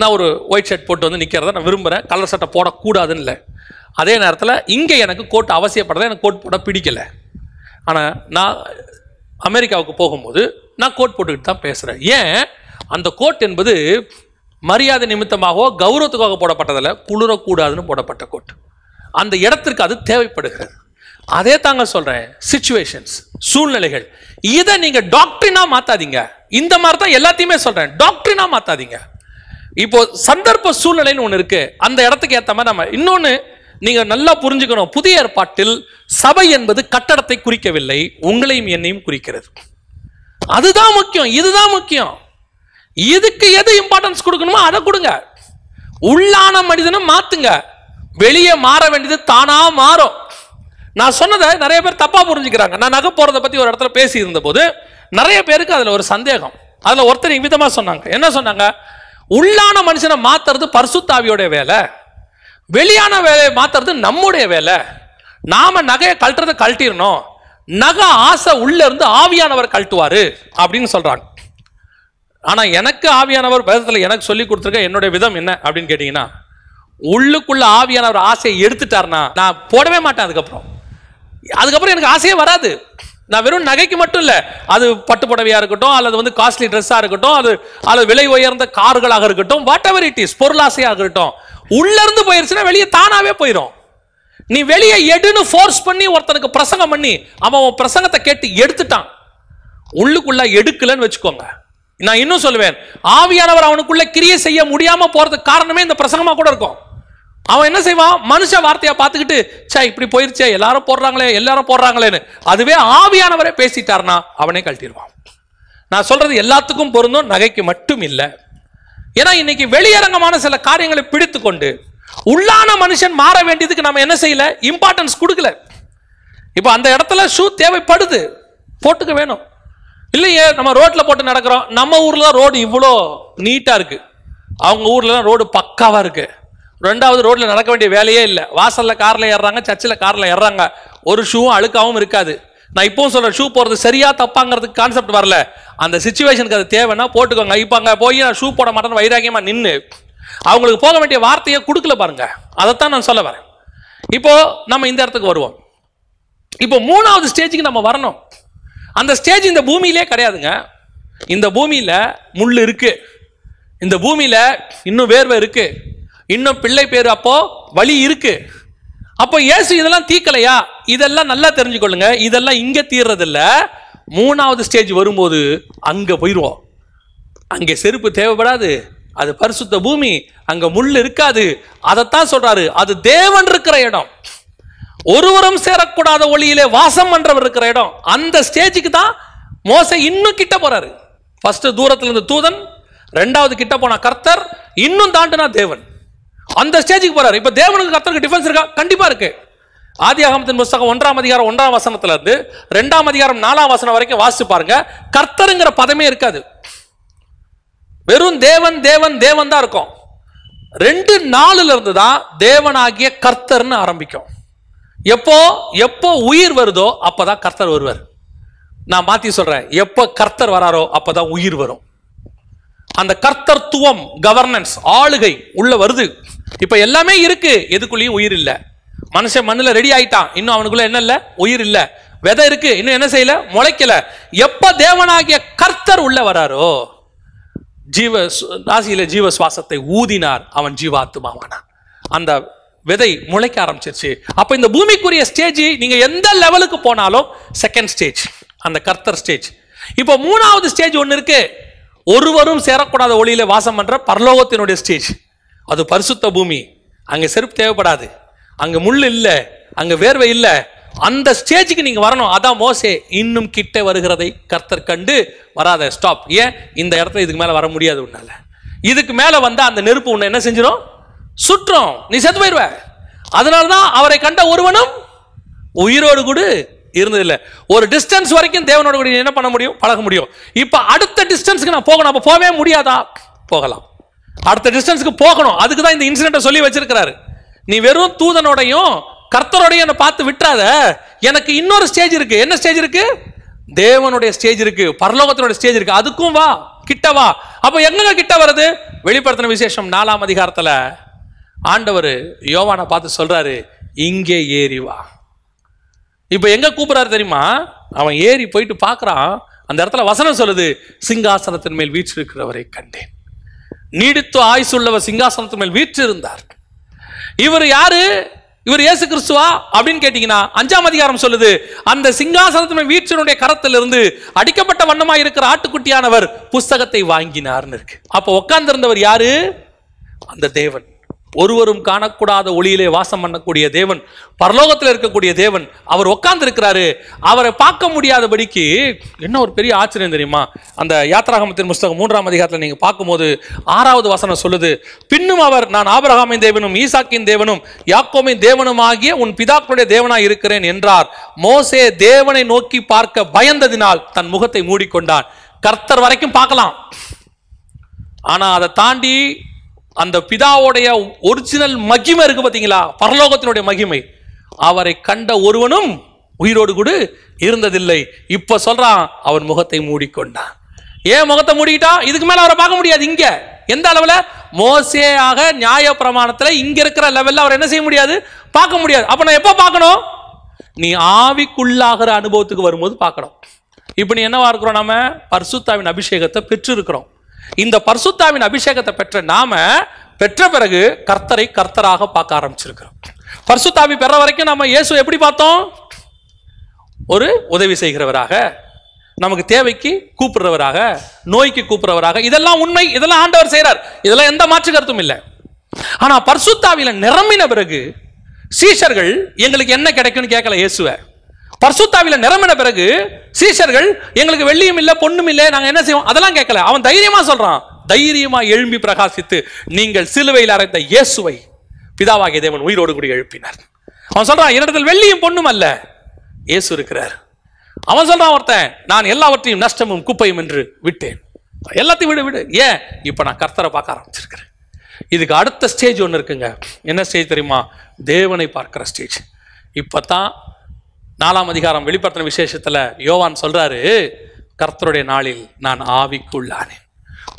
A: நான் ஒரு ஒயிட் ஷர்ட் போட்டு வந்து நிற்கிறத நான் விரும்புகிறேன், கலர் சட்டை போடக்கூடாதுன்னு இல்லை. அதே நேரத்தில் இங்கே எனக்கு கோட் அவசியப்படுறத, எனக்கு கோட் போட பிடிக்கலை. ஆனால் நான் அமெரிக்காவுக்கு போகும்போது நான் கோட் போட்டுக்கிட்டு தான் பேசுகிறேன். ஏன்? அந்த கோட் என்பது மரியாதை நிமித்தமாகவோ கௌரவத்துக்காக போடப்பட்டதில்லை, குளிரக்கூடாதுன்னு போடப்பட்ட கோட். அந்த இடத்திற்கு அது தேவைப்படுகிறது. அதே தாங்க சொல்கிறேன், சிச்சுவேஷன்ஸ், சூழ்நிலைகள், இதை நீங்கள் டாக்டரினா மாற்றாதீங்க. இந்த மாதிரி தான் எல்லாத்தையுமே சொல்கிறேன், டாக்டரினா மாற்றாதீங்க. இப்போ சந்தர்ப்ப சூழ்நிலைன்னு ஒன்று இருக்கு, அந்த இடத்துக்கு ஏற்ற மாதிரி நம்ம இன்னொன்று நீங்க நல்லா புரிஞ்சுக்கணும். புதிய ஏற்பாட்டில் சபை என்பது கட்டடத்தை குறிக்கவில்லை, உங்களையும் என்னையும் குறிக்கிறது. அதுதான் முக்கியம், இதுதான் முக்கியம். இதுக்கு எது இம்பார்ட்டன்ஸ் கொடுக்கணுமோ அதை கொடுங்க. உள்ளான மனிதனை மாத்துங்க, வெளியே மாற வேண்டியது தானா மாறும். நான் சொன்னதை நிறைய பேர் தப்பா புரிஞ்சுக்கிறாங்க. நான் நகை போறதை பத்தி ஒரு இடத்துல பேசி இருந்த போது நிறைய பேருக்கு அதுல ஒரு சந்தேகம். அதுல ஒருத்தர் விதமா சொன்னாங்க. என்ன சொன்னாங்க? உள்ளான மனுஷனை மாத்துறது பரிசுத்த ஆவியோட வேலை, வெளியான வேலையை மாத்துறது நம்முடைய வேலை. நாம நகையை கழட்டுறதை கழட்டிடணும், நகை ஆசை உள்ள இருந்து ஆவியானவர் கழட்டுவாரு அப்படின்னு சொல்றாங்க. ஆனா எனக்கு ஆவியானவர் வேதத்தில் எனக்கு சொல்லி கொடுத்துருக்க என்னுடைய விதம் என்ன அப்படின்னு கேட்டீங்கன்னா, உள்ளுக்குள்ள ஆவியானவர் ஆசையை எடுத்துட்டாருன்னா நான் போடவே மாட்டேன். அதுக்கப்புறம் எனக்கு ஆசையே வராது. நான் வெறும் நகைக்கு மட்டும் இல்லை, அது பட்டு புடவையா இருக்கட்டும், அல்லது வந்து காஸ்ட்லி ட்ரெஸ்ஸா இருக்கட்டும், அது விலை உயர்ந்த கார்களாக இருக்கட்டும், வாட் எவர் இட் இஸ், பொருளாசையாக இருக்கட்டும், உள்ள இருந்து போயிருச்சுன்னா வெளியே தானாவே போயிடும். நீ வெளியே எடுன்னு ஃபோர்ஸ் பண்ணி ஒருத்தனுக்கு பிரசங்கம் பண்ணி அவன் பிரசங்கத்தை கேட்டு எடுத்துட்டான், உள்ளுக்குள்ள எடுக்கலன்னு வச்சுக்கோங்க. நான் இன்னும் சொல்லுவேன், ஆவியானவர் அவனுக்குள்ள கிரியை செய்ய முடியாம போறதுக்கு காரணமே இந்த பிரசங்கமா கூட இருக்கும். அவன் என்ன செய்வான்? மனுஷ வார்த்தையை பார்த்துக்கிட்டு சே இப்படி போயிருச்சே, எல்லாரும் போடுறாங்களேன்னு அதுவே ஆவியானவரே பேசிட்டார்னா அவனே கழட்டிடுவான். நான் சொல்றது எல்லாத்துக்கும் பொருந்தும், நகைக்கு மட்டும் இல்லை. ஏன்னா இன்னைக்கு வெளியரங்கமான சில காரியங்களை பிடித்து கொண்டு உள்ளான மனுஷன் மாற வேண்டியதுக்கு நம்ம என்ன செய்யல, இம்பார்ட்டன்ஸ் கொடுக்கல. இப்போ அந்த இடத்துல ஷூ தேவைப்படுது, போட்டுக்க வேணும். இல்லையே நம்ம ரோட்ல போட்டு நடக்கிறோம், நம்ம ஊர்ல தான் ரோடு இவ்வளோ நீட்டா இருக்கு, அவங்க ஊர்ல தான் ரோடு பக்காவா இருக்கு. 2வது ரோட்ல நடக்க வேண்டிய வேலையே இல்லை, வாசல்ல கார்ல ஏறாங்க, சர்ச்சில் கார்ல ஏறாங்க, ஒரு ஷூவும் அழுக்காவும் இருக்காது. நான் இப்பவும் சொல்றேன், ஷூ போறது சரியா தப்பாங்கிறதுக்கு கான்செப்ட் வரல, அந்த சிச்சுவேஷனுக்கு அது தேவைன்னா போட்டுக்கோங்க. இப்போ அங்கே போய் நான் ஷூ போட மாட்டேன்னு வைராகியமா நின்று அவங்களுக்கு போக வேண்டிய வார்த்தையை கொடுக்கல பாருங்க, அதைத்தான் நான் சொல்ல வரேன். இப்போ நம்ம இந்த இடத்துக்கு வருவோம். இப்போ 3வது ஸ்டேஜுக்கு நம்ம வரணும். அந்த ஸ்டேஜ் இந்த பூமியிலே கிடையாதுங்க. இந்த பூமியில முள் இருக்கு, இந்த பூமியில இன்னும் வேர்வை இருக்கு, இன்னும் பிள்ளை பேரு அப்போ வலி இருக்கு. அப்போ இயேசு இதெல்லாம் தீக்கலையா? இதெல்லாம் நல்லா தெரிஞ்சுக்கொள்ளுங்க, இதெல்லாம் இங்க தீர்றதில்ல. 3வது ஸ்டேஜ் வரும்போது அங்க போயிடுவோம். அங்கே செருப்பு தேவைப்படாது, அது பரிசுத்த பூமி, அங்க முள் இருக்காது. அதைத்தான் சொல்றாரு, அது தேவன் இருக்கிற இடம், ஒருவரும் சேரக்கூடாத ஒளியிலே வாசம் பண்றவர் இருக்கிற இடம். அந்த ஸ்டேஜுக்கு தான் மோசே இன்னும் கிட்ட போறாரு. ஃபர்ஸ்ட் தூரத்துல இருந்து தூதன், 2வது கிட்ட போனா கர்த்தர், இன்னும் தாண்டினா தேவன். அந்த ஸ்டேஜுக்கு போறாரு. இப்ப தேவனுக்கு கர்த்தருக்கு டிஃபரன்ஸ் இருக்கா? கண்டிப்பா இருக்கு. ஆதியாகமத்தின் புத்தகம் 1ஆம் அதிகாரம் 1ஆம் வசனத்துல இருந்து 2ஆம் அதிகாரம் 4ஆம் வசனம் வரைக்கும் வாசிச்சு பாருங்க. கர்த்தருங்கிற பதமே இருக்காது, வெறும் தேவன் தேவன் தேவன் தான் இருக்கும். 2:4 இருந்து தான் தேவனாகிய கர்த்தர்னு ஆரம்பிக்கும். எப்போ உயிர் வருதோ அப்பதான் கர்த்தர் வருவார். நான் மாத்தி சொல்றேன், எப்போ கர்த்தர் வராரோ அப்பதான் உயிர் வரும். அந்த கர்த்தர்த்துவம், கவர்னன்ஸ், ஆளுகை உள்ள வருது. இப்ப எல்லாமே இருக்கு, எதுக்குள்ளேயும் உயிர் இல்ல. மனுஷன் மண்ணுல ரெடி ஆயிட்டான், இன்னும் அவனுக்குள்ள என்ன இல்ல, உயிர் இல்ல. விதை இருக்கு, இன்னும் என்ன செய்யல, முளைக்கல. எப்ப தேவனாகிய கர்த்தர் உள்ள வராரோ, ராசியில ஜீவ சுவாசத்தை ஊதினார், அவன் ஜீவாத்துமாவானான். அந்த விதை முளைக்க ஆரம்பிச்சிருச்சு. அப்ப இந்த பூமிக்குரிய ஸ்டேஜ் நீங்க எந்த லெவலுக்கு போனாலும் செகண்ட் ஸ்டேஜ், அந்த கர்த்தர் ஸ்டேஜ். இப்போ 3வது ஸ்டேஜ் ஒன்னு இருக்கு, ஒருவரும் சேரக்கூடாத ஒளியில வாசம் பண்ற பரலோகத்தினுடைய ஸ்டேஜ். அது பரிசுத்த பூமி, அங்க செருப்பு தேவைப்படாது, அங்க முள் இல்ல, அங்க வேர்வை இல்ல. அந்த ஸ்டேஜுக்கு நீங்க வரணும். அதான் மோசே இன்னும் கிட்ட வருகிறதை கர்த்தர் கண்டு வராத, ஸ்டாப். ஏன் இந்த இடத்துல இதுக்கு மேல வர முடியாது உன்னால,
B: இதுக்கு மேல வந்த அந்த நெருப்பு உன்னை என்ன செஞ்சிடும்? சுற்றும், நீ செத்து போயிடுவ. அதனாலதான் அவரை கண்ட ஒருவனும் உயிரோடு கூட இருந்ததில்லை. ஒரு டிஸ்டன்ஸ் வரைக்கும் தேவனோட கூட என்ன பண்ண முடியும்? பழக முடியும். இப்ப அடுத்த டிஸ்டன்ஸ்க்கு நான் போகணும். அப்ப போகவே முடியாதா? போகலாம். அடுத்த டிஸ்டன்ஸ்க்கு போகணும். அதுக்கு தான் இந்த இன்சிடென்ட்டை சொல்லி வச்சிருக்கிறாரு. நீ வெறும் தூதனோடையும் கர்த்தரோடையும் என்னை பார்த்து விட்டுறாத. எனக்கு இன்னொரு ஸ்டேஜ் இருக்கு. என்ன ஸ்டேஜ் இருக்கு? தேவனுடைய ஸ்டேஜ் இருக்கு, பரலோகத்தினுடைய ஸ்டேஜ் இருக்கு. அதுக்கும் வா, கிட்ட வா. அப்ப எங்க கிட்ட வருது? வெளிப்படுத்தின விசேஷம் 4ஆம் அதிகாரத்துல ஆண்டவர் யோவானை பார்த்து சொல்றாரு, இங்கே ஏறி வா. இப்ப எங்க கூப்பிடுறாரு தெரியுமா? அவன் ஏறி போயிட்டு பார்க்கறான். அந்த இடத்துல வசனம் சொல்லுது, சிங்காசனத்தின் மேல் வீற்றிருக்கிறவரை கண்டேன். நீடித்து ஆயுசுள்ளவர் சிங்காசனத்தின் மேல் வீற்றிருந்தார். இவர் யாரு? இவர் இயேசு கிறிஸ்துவா அப்படின்னு கேட்டீங்கன்னா 5ஆம் அதிகாரம் சொல்லுது, அந்த சிங்காசனத்தின் மேல் வீற்றினுடைய கரத்திலிருந்து அடிக்கப்பட்ட வண்ணமா இருக்கிற ஆட்டுக்குட்டியானவர் புஸ்தகத்தை வாங்கினார்னு இருக்கு. அப்ப உட்கார்ந்து இருந்தவர் யாரு? அந்த தேவன், ஒருவரும் காணக்கூடாத ஒளியிலே வாசம் பண்ணக்கூடிய தேவன், பரலோகத்தில் இருக்கக்கூடிய தேவன். அவர் உட்கார்ந்து இருக்கிறாரு. அவரை பார்க்க முடியாதபடிக்கு என்ன ஒரு பெரிய ஆச்சரியம் தெரியுமா? அந்த யாத்ராகமத்தின் புஸ்தகம் 3ஆம் அதிகாரத்தில் நீங்க பார்க்கும்போது 6வது வசனம் சொல்லுது, பின்னும் அவர், நான் ஆபிரகாமின் தேவனும் ஈசாக்கின் தேவனும் யாக்கோபின் தேவனும் ஆகிய உன் பிதாக்களுடைய தேவனாய் இருக்கிறேன் என்றார். மோசே தேவனை நோக்கி பார்க்க பயந்ததினால் தன் முகத்தை மூடிக்கொண்டான். கர்த்தர் வரைக்கும் பார்க்கலாம், ஆனா அதை தாண்டி அந்த பிதாவுடைய ஒரிஜினல் மகிமை இருக்கு பாத்தீங்களா, பரலோகத்தினுடைய மகிமை, அவரை கண்ட ஒருவனும் உயிரோடு கூட இருந்ததில்லை. இப்ப சொல்றான், அவன் முகத்தை மூடிக்கொண்டான். ஏன் முகத்தை மூடிக்கிட்டான்? இதுக்கு மேல அவரை பார்க்க முடியாது. இங்க எந்த அளவுல? மோசேயாக நியாய பிரமாணத்துல இங்க இருக்கிற லெவல்ல அவர் என்ன செய்ய முடியாது? பார்க்க முடியாது. அப்ப நான் எப்ப பார்க்கணும்? நீ ஆவிக்குள்ளாகிற அனுபவத்துக்கு வரும்போது பார்க்கணும். இப்ப நீ என்னவா இருக்கிறோம்? நாம பரிசுத்தாவின் அபிஷேகத்தை பெற்று இருக்கிறோம். இந்த பரிசுத்தாவின் அபிஷேகத்தை பெற்ற நாம பெற்ற பிறகு கர்த்தரை கர்த்தராக பார்க்க ஆரம்பிச்சிருக்கிறோம். பரிசுத்தாவி பெற வரைக்கும் நம்ம இயேசு எப்படி பார்த்தோம்? ஒரு உதவி செய்கிறவராக, நமக்கு தேவைக்கு கூப்பிடுறவராக, நோய்க்கு கூப்பிடுறவராக. இதெல்லாம் உண்மை, இதெல்லாம் ஆண்டவர் செய்றார், இதெல்லாம் எந்த மாற்று கருத்தும் இல்லை. ஆனா பரிசுத்தாவில நிரம்பின பிறகு சீஷர்கள் எங்களுக்கு என்ன கிடைக்கும்னு கேட்கல இயேசுவை. பரிசுத்தாவில நிரம்பின பிறகு சீஷர்கள் எங்களுக்கு வெள்ளியும் இல்லை பொண்ணும் இல்லை, நாங்க என்ன செய்வோம், அதெல்லாம் கேட்கல. அவன் தைரியமா சொல்றான், தைரியமா எழும்பி பிரகாசித்து நீங்கள் சிலுவையில் அறைந்த இயேசுவை பிதாவாகிய தேவன் உயிரோடு கூட எழுப்பினார். அவன் சொல்றான், என்னிடத்தில் வெள்ளியும் பொண்ணும் அல்ல, இயேசு இருக்கிறார். அவன் சொல்றான் ஒருத்தன், நான் எல்லாவற்றையும் நஷ்டமும் குப்பையும் என்று விட்டேன். எல்லாத்தையும் விடு விடு. ஏன்? இப்ப நான் கர்த்தரை பார்க்க ஆரம்பிச்சிருக்கிறேன். இதுக்கு அடுத்த ஸ்டேஜ் ஒன்று இருக்குங்க. என்ன ஸ்டேஜ் தெரியுமா? தேவனை பார்க்கிற ஸ்டேஜ். இப்பதான் 4ஆம் அதிகாரம் வெளிப்படுத்தின விசேஷத்துல யோவான் சொல்றாரு, கர்த்தருடைய நாளில் நான் ஆவிக்குள்ளானேன்.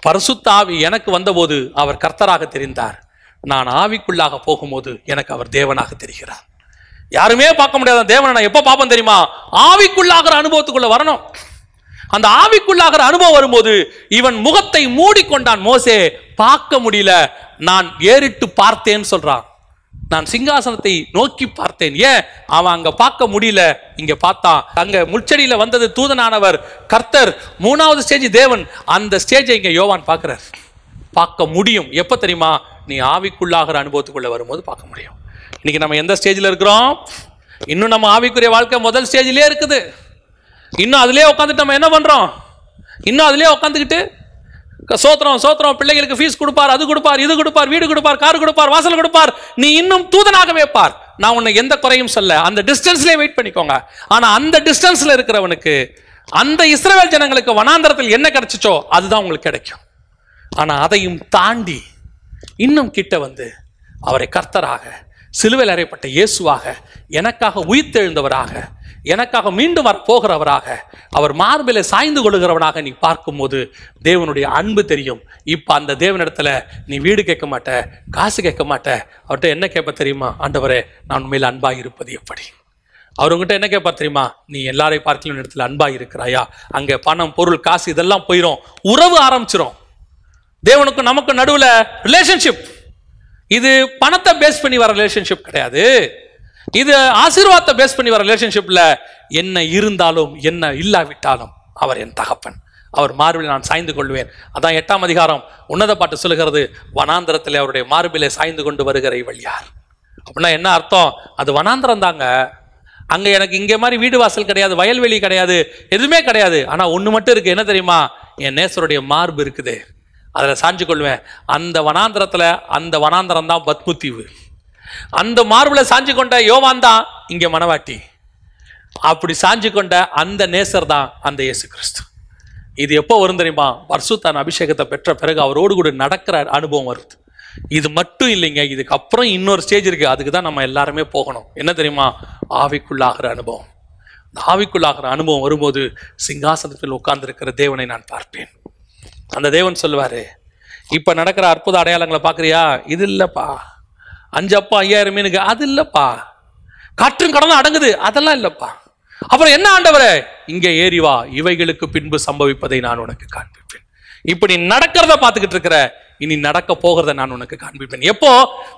B: பரிசுத்த ஆவி எனக்கு வந்தபோது அவர் கர்த்தராக தெரிந்தார். நான் ஆவிக்குள்ளாக போகும்போது எனக்கு அவர் தேவனாக தெரிகிறார். யாருமே பார்க்க முடியாத தேவனை நான் எப்ப பார்ப்பேன் தெரியுமா? ஆவிக்குள்ளாகிற அனுபவத்துக்குள்ள வரணும். அந்த ஆவிக்குள்ளாகிற அனுபவம் வரும்போது இவன் முகத்தை மூடிக்கொண்டான். மோசே பார்க்க முடியல, நான் ஏறிட்டு பார்த்தேன்னு சொல்றான். நான் சிங்காசனத்தை நோக்கி பார்த்தேன். ஏன்? அவன் அங்க பார்க்க முடியல, இங்க பார்த்தான். அங்க முள்செடியில வந்தது தூதனானவர், கர்த்தர். 3வது ஸ்டேஜ் தேவன். அந்த ஸ்டேஜை இங்க யோவான் பார்க்கிறார். பார்க்க முடியும் எப்ப தெரியுமா? நீ ஆவிக்குள்ளாகிற அனுபவத்துக்குள்ள வரும்போது பார்க்க முடியும். இன்னைக்கு நம்ம எந்த ஸ்டேஜில் இருக்கிறோம்? இன்னும் நம்ம ஆவிக்குரிய வாழ்க்கை முதல் ஸ்டேஜிலே இருக்குது. இன்னும் அதுலயே உட்காந்துட்டு நம்ம என்ன பண்றோம்? இன்னும் அதுலயே உட்காந்துக்கிட்டு சோத்திரம் சோத்திரம், பிள்ளைகளுக்கு ஃபீஸ் கொடுப்பார், அது கொடுப்பார், இது கொடுப்பார், வீடு கொடுப்பார், கார் கொடுப்பார், வாசல் கொடுப்பார். நீ இன்னும் தூதனாகவே பார். நான் உன்னை எந்த குறையும் சொல்ல, அந்த டிஸ்டன்ஸ்லயே வெயிட் பண்ணிக்கோங்க. ஆனா அந்த டிஸ்டன்ஸ்ல இருக்கிறவனுக்கு, அந்த இஸ்ரவேல் ஜனங்களுக்கு வனாந்தரத்தில் என்ன கிடைச்சிச்சோ அதுதான் உங்களுக்கு கிடைக்கும். ஆனா அதையும் தாண்டி இன்னும் கிட்ட வந்து அவரை கர்த்தராக, சிலுவையில் அறையப்பட்ட இயேசுவாக, எனக்காக உயிர்த்தெழுந்தவராக, எனக்காக மீண்டும் வர போகிறவராக, அவர் மார்பிலே சாய்ந்து கொள்கிறவனாக நீ பார்க்கும்போது தேவனுடைய அன்பு தெரியும். இப்ப அந்த தேவனிடத்துல நீ வீடு கேட்க மாட்ட, காசு கேட்க மாட்ட. அவர்கிட்ட என்ன கேட்ப தெரியுமா? ஆண்டவரே, நான் உண்மையில் அன்பாக இருப்பது எப்படி? அவர் உங்ககிட்ட என்ன கேட்பா தெரியுமா? நீ எல்லாரையும் பார்க்கல இடத்துல அன்பாக இருக்கிறாயா? அங்க பணம், பொருள், காசு இதெல்லாம் போயிடும், உறவு ஆரம்பிச்சிடும். தேவனுக்கும் நமக்கும் நடுவுல ரிலேஷன்ஷிப். இது பணத்தை பேஸ் பண்ணி வர ரிலேஷன்ஷிப் கிடையாது. இது ஆசீர்வாதத்தை பேஸ் பண்ணி வர ரிலேஷன்ஷிப்ல என்ன இருந்தாலும் என்ன இல்லாவிட்டாலும் அவர் என் தகப்பன், அவர் மார்பில் நான் சாய்ந்து கொள்வேன். அதான் 8ஆம் அதிகாரம் உன்னத பாட்டு சொல்லுகிறது, வனாந்திரத்தில் அவருடைய மார்பிலே சாய்ந்து கொண்டு வருகிற இவள் யார்? அப்படின்னா என்ன அர்த்தம்? அது வனாந்திரம் தாங்க. அங்க எனக்கு இங்கே மாதிரி வீடு வாசல் கிடையாது, வயல்வெளி கிடையாது, எதுவுமே கிடையாது. ஆனா ஒண்ணு மட்டும் இருக்கு. என்ன தெரியுமா? என் நேசருடைய மார்பு இருக்குது. அதில் சாஞ்சு கொள்வேன். அந்த வனாந்திரத்தில், அந்த வனாந்திரம் தான் பத்முத்தீவு. அந்த மார்பில் சாஞ்சு கொண்ட யோவான் தான் இங்கே மணவாட்டி. அப்படி சாஞ்சு கொண்ட அந்த நேசர் தான் அந்த இயேசு கிறிஸ்து. இது எப்போ வரும் தெரியுமா? பரிசுத்தான அபிஷேகத்தை பெற்ற பிறகு அவரோடு கூட நடக்கிற அனுபவம் வருது. இது மட்டும் இல்லைங்க, இதுக்கு அப்புறம் இன்னொரு ஸ்டேஜ் இருக்கு. அதுக்கு தான் நம்ம எல்லாருமே போகணும். என்ன தெரியுமா? ஆவிக்குள்ளாகிற அனுபவம். ஆவிக்குள்ளாகிற அனுபவம் வரும்போது சிங்காசனத்தில் உட்கார்ந்திருக்கிற தேவனை நான் பார்ப்பேன். அந்த தேவன் சொல்லுவாரு, இப்ப நடக்கிற அற்புத அடையாளங்களை பார்க்கறியா? இது இல்லப்பா. 5 அப்பா 5000 மீனுக்கு அது இல்லப்பா. காற்றும் கடலும் அடங்குது, அதெல்லாம் இல்லப்பா. அப்புறம் என்ன ஆண்டவரே? இங்கே ஏறி வா, இவைகளுக்கு பின்பு சம்பவிப்பதை நான் உனக்கு காண்பிப்பேன். இப்படி நடக்கிறத பார்த்துக்கிட்டு இருக்கிற, இனி நடக்க போகிறத நான் உனக்கு காண்பிப்பேன். எப்போ?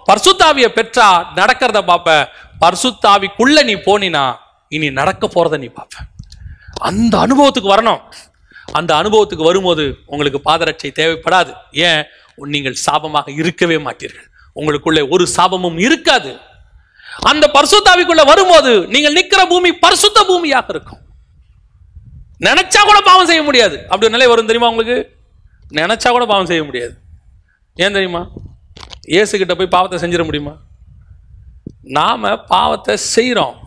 B: பரிசுத்தாவியை பெற்றா நடக்கிறத பார்ப்ப. பரிசுத்தாவிக்குள்ள நீ போனினா இனி நடக்க போறத நீ பார்ப்ப. அந்த அனுபவத்துக்கு வரணும். அந்த அனுபவத்துக்கு வரும்போது உங்களுக்கு பாதரட்சை தேவைப்படாது. ஏன்? நீங்கள் சாபமாக இருக்கவே மாட்டீர்கள். உங்களுக்குள்ளே ஒரு சாபமும் இருக்காது. அந்த பரிசுத்தாவிக்குள்ள வரும்போது நீங்கள் நிக்கிற பூமி பரிசுத்த பூமியாக இருக்கும். நினைச்சா கூட பாவம் செய்ய முடியாது. அப்படி ஒரு நிலை வரும் தெரியுமா உங்களுக்கு? நினைச்சா கூட பாவம் செய்ய முடியாது. ஏன் தெரியுமா? இயேசு கிட்ட போய் பாவத்தை செஞ்சிட முடியுமா? நாம பாவத்தை செய்யறோம்.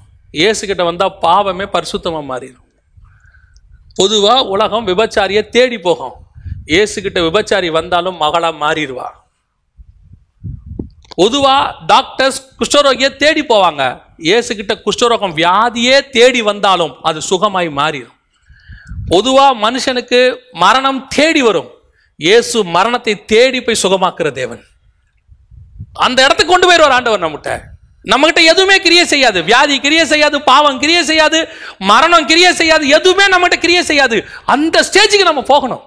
B: இயேசு கிட்ட வந்தா பாவமே பரிசுத்தமா மாறிடும். பொதுவா உலகம் விபச்சாரியை தேடி போகும். இயேசு கிட்ட விபச்சாரி வந்தாலும் மகளா மாறிடுவா. பொதுவா டாக்டர்ஸ் குஷ்டரோகியை தேடி போவாங்க. இயேசு கிட்ட குஷ்டரோகம் வியாதியே தேடி வந்தாலும் அது சுகமாய் மாறிடும். பொதுவா மனுஷனுக்கு மரணம் தேடி வரும். இயேசு மரணத்தை தேடி போய் சுகமாக்குற தேவன். அந்த இடத்துக்கு கொண்டு போயிடுவார் ஆண்டவர். நம்மகிட்ட எதுவுமே கிரியை செய்யாது. வியாதி கிரியை செய்யாது, பாவம் கிரியை செய்யாது, மரணம் கிரியை செய்யாது, எதுவுமே நம்மகிட்ட கிரியை செய்யாது. அந்த ஸ்டேஜுக்கு நம்ம போகணும்.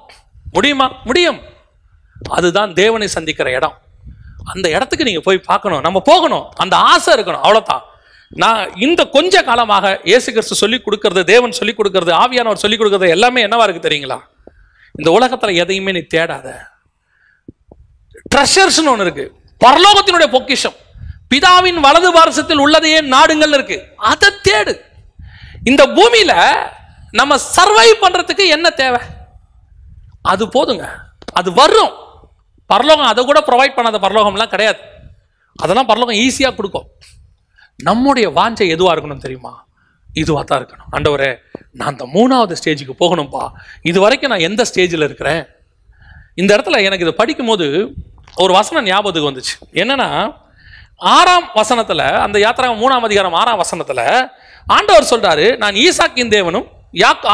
B: முடியுமா? முடியும். அதுதான் தேவனை சந்திக்கிற இடம். அந்த இடத்துக்கு நீங்க போய் பார்க்கணும். நம்ம போகணும். அந்த ஆசை இருக்கணும். அவ்வளவுதான். நான் இந்த கொஞ்ச காலமாக இயேசு கிறிஸ்து சொல்லிக் கொடுக்கிறது, தேவன் சொல்லிக் கொடுக்கிறது, ஆவியானவர் சொல்லிக் கொடுக்கிறது எல்லாமே என்னவா இருக்கு தெரியுங்களா? இந்த உலகத்துல எதையுமே நீ தேடாத. ட்ரெஷர்ஸ்னு ஒன்று இருக்கு. பரலோகத்தினுடைய பொக்கிஷம். பிதாவின் வலது பாரசத்தில் உள்ளதையே நாடுங்கள் இருக்கு. அதை தேடு. இந்த பூமியில நம்ம சர்வைவ் பண்றதுக்கு என்ன தேவை? அது போதுங்க. அது வரும். பரலோகம் அதை கூட ப்ரொவைட் பண்ணாத பரலோகம்லாம் கிடையாது. அதெல்லாம் பரலோகம் ஈஸியாக கொடுக்கும். நம்முடைய வாஞ்சை எதுவாக இருக்கணும் தெரியுமா? இதுவாக தான் இருக்கணும். ஆண்டவரே, நான் அந்த 3வது ஸ்டேஜுக்கு போகணும்ப்பா. இது வரைக்கும் நான் எந்த ஸ்டேஜில் இருக்கிறேன்? இந்த இடத்துல எனக்கு இதை படிக்கும்போது ஒரு வசனம் ஞாபகத்துக்கு வந்துச்சு. என்னன்னா, 6ஆம் வசனத்தில், அந்த யாத்திராகம் 3ஆம் அதிகாரம் 6ஆம் வசனத்தில் ஆண்டவர் சொல்றாரு, நான் ஈசாக்கின் தேவனும்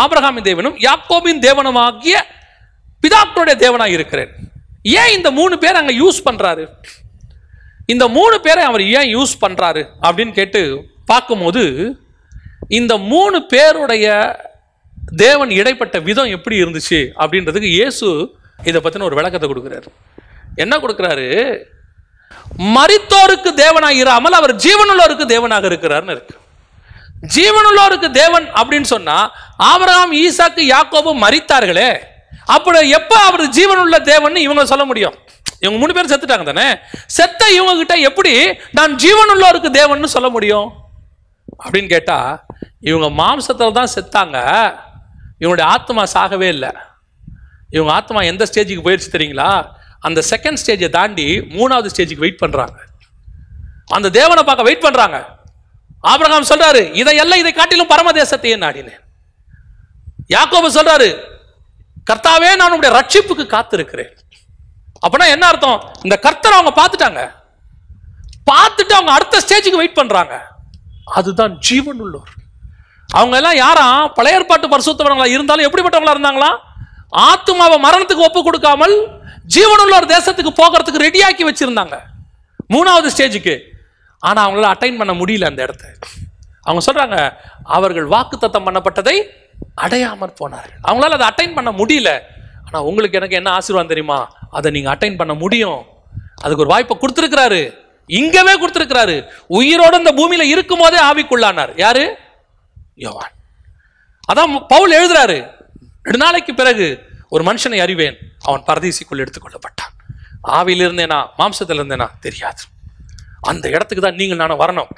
B: ஆபிரகாமின் தேவனும் யாக்கோபின் தேவனும் ஆகிய பிதாக்களுடைய தேவனாக இருக்கிறேன். ஏன் இந்த 3 பேர் அங்க யூஸ் பண்றாரு? இந்த 3 பேரை அவர் ஏன் யூஸ் பண்றாரு அப்படின்னு கேட்டு பார்க்கும்போது, இந்த 3 பேருடைய தேவன் இடைப்பட்ட விதம் எப்படி இருந்துச்சு அப்படின்றதுக்கு இயேசு இதை பத்தின ஒரு விளக்கத்தை கொடுக்கிறாரு. என்ன கொடுக்கிறாரு? மரித்தோருக்கு தேவனாக இராமல் அவர் ஜீவனுள்ளோருக்கு தேவனாக இருக்கிறார்னு இருக்கு. ஜீவனுள்ளோருக்கு தேவன் அப்படின்னு சொன்னா, ஆபிரகாம், ஈசாக்கு, யாக்கோபு மரித்தார்களே, அப்படி எப்ப அவர் ஜீவனுள்ள தேவன் இவங்க சொல்ல முடியும்? இவங்க 3 பேர் செத்துட்டாங்க தானே. செத்த இவங்க கிட்ட எப்படி நான் ஜீவனுள்ளோருக்கு தேவன் சொல்ல முடியும் அப்படின்னு கேட்டா, இவங்க மாம்சத்தில் தான் செத்தாங்க. இவங்களுடைய ஆத்மா சாகவே இல்லை. இவங்க ஆத்மா எந்த ஸ்டேஜுக்கு போயிடுச்சு தெரியுங்களா? அந்த செகண்ட் ஸ்டேஜை தாண்டி 3வது ஸ்டேஜுக்கு வெயிட் பண்றாங்க. அந்த தேவனை பார்க்க வெயிட் பண்றாங்க. ஆபிரகாம் சொல்றாரு, இதை காட்டிலும் பரமதேசத்தையே நாடினேன். யாக்கோபு சொல்றாரு, கர்த்தாவே நான் உங்களுடைய ரட்சிப்புக்கு காத்திருக்கிறேன். அப்படின்னா என்ன அர்த்தம்? இந்த கர்த்தரை அவங்க பார்த்துட்டாங்க. பார்த்துட்டு அவங்க அடுத்த ஸ்டேஜுக்கு வெயிட் பண்றாங்க. அதுதான் ஜீவன் உள்ளோர். அவங்க எல்லாம் யாரா? பழைய ஏற்பாட்டு பரிசுத்தவங்களா இருந்தாலும் எப்படிப்பட்டவங்களா இருந்தாங்களா? ஆத்துமாவை மரணத்துக்கு ஒப்பு கொடுக்காமல் ஜீவனுள்ளோர் தேசத்துக்கு போகிறதுக்கு ரெடியாக்கி வச்சிருந்தாங்க 3வது ஸ்டேஜுக்கு. ஆனா அவங்களால அட்டைன் பண்ண முடியல அந்த இடத்த. அவங்க சொல்றாங்க, அவர்கள் வாக்குத்தத்தம் பண்ணப்பட்டதை அடையாமற் போனார்கள். அவங்களால அதை அட்டைன் பண்ண முடியல. ஆனா உங்களுக்கு எனக்கு என்ன ஆசீர்வாதம் தெரியுமா? அதை நீங்க அட்டைன் பண்ண முடியும். அதுக்கு ஒரு வாய்ப்பை கொடுத்திருக்கிறாரு. இங்கவே கொடுத்திருக்கிறாரு. உயிரோடு இந்த பூமியில இருக்கும் போதே ஆவிக்குள்ளானார். யாரு? யோவான். அதான் பவுல் எழுதுறாரு, 2 நாளைக்கு பிறகு ஒரு மனுஷனை அறிவேன், அவன் பரதீசிக்குள் எடுத்துக்கொள்ளப்பட்டான். ஆவியில் இருந்தேனா மாம்சத்தில் இருந்தேனா தெரியாது. அந்த இடத்துக்கு தான் நீங்கள் நானும் வரணும்.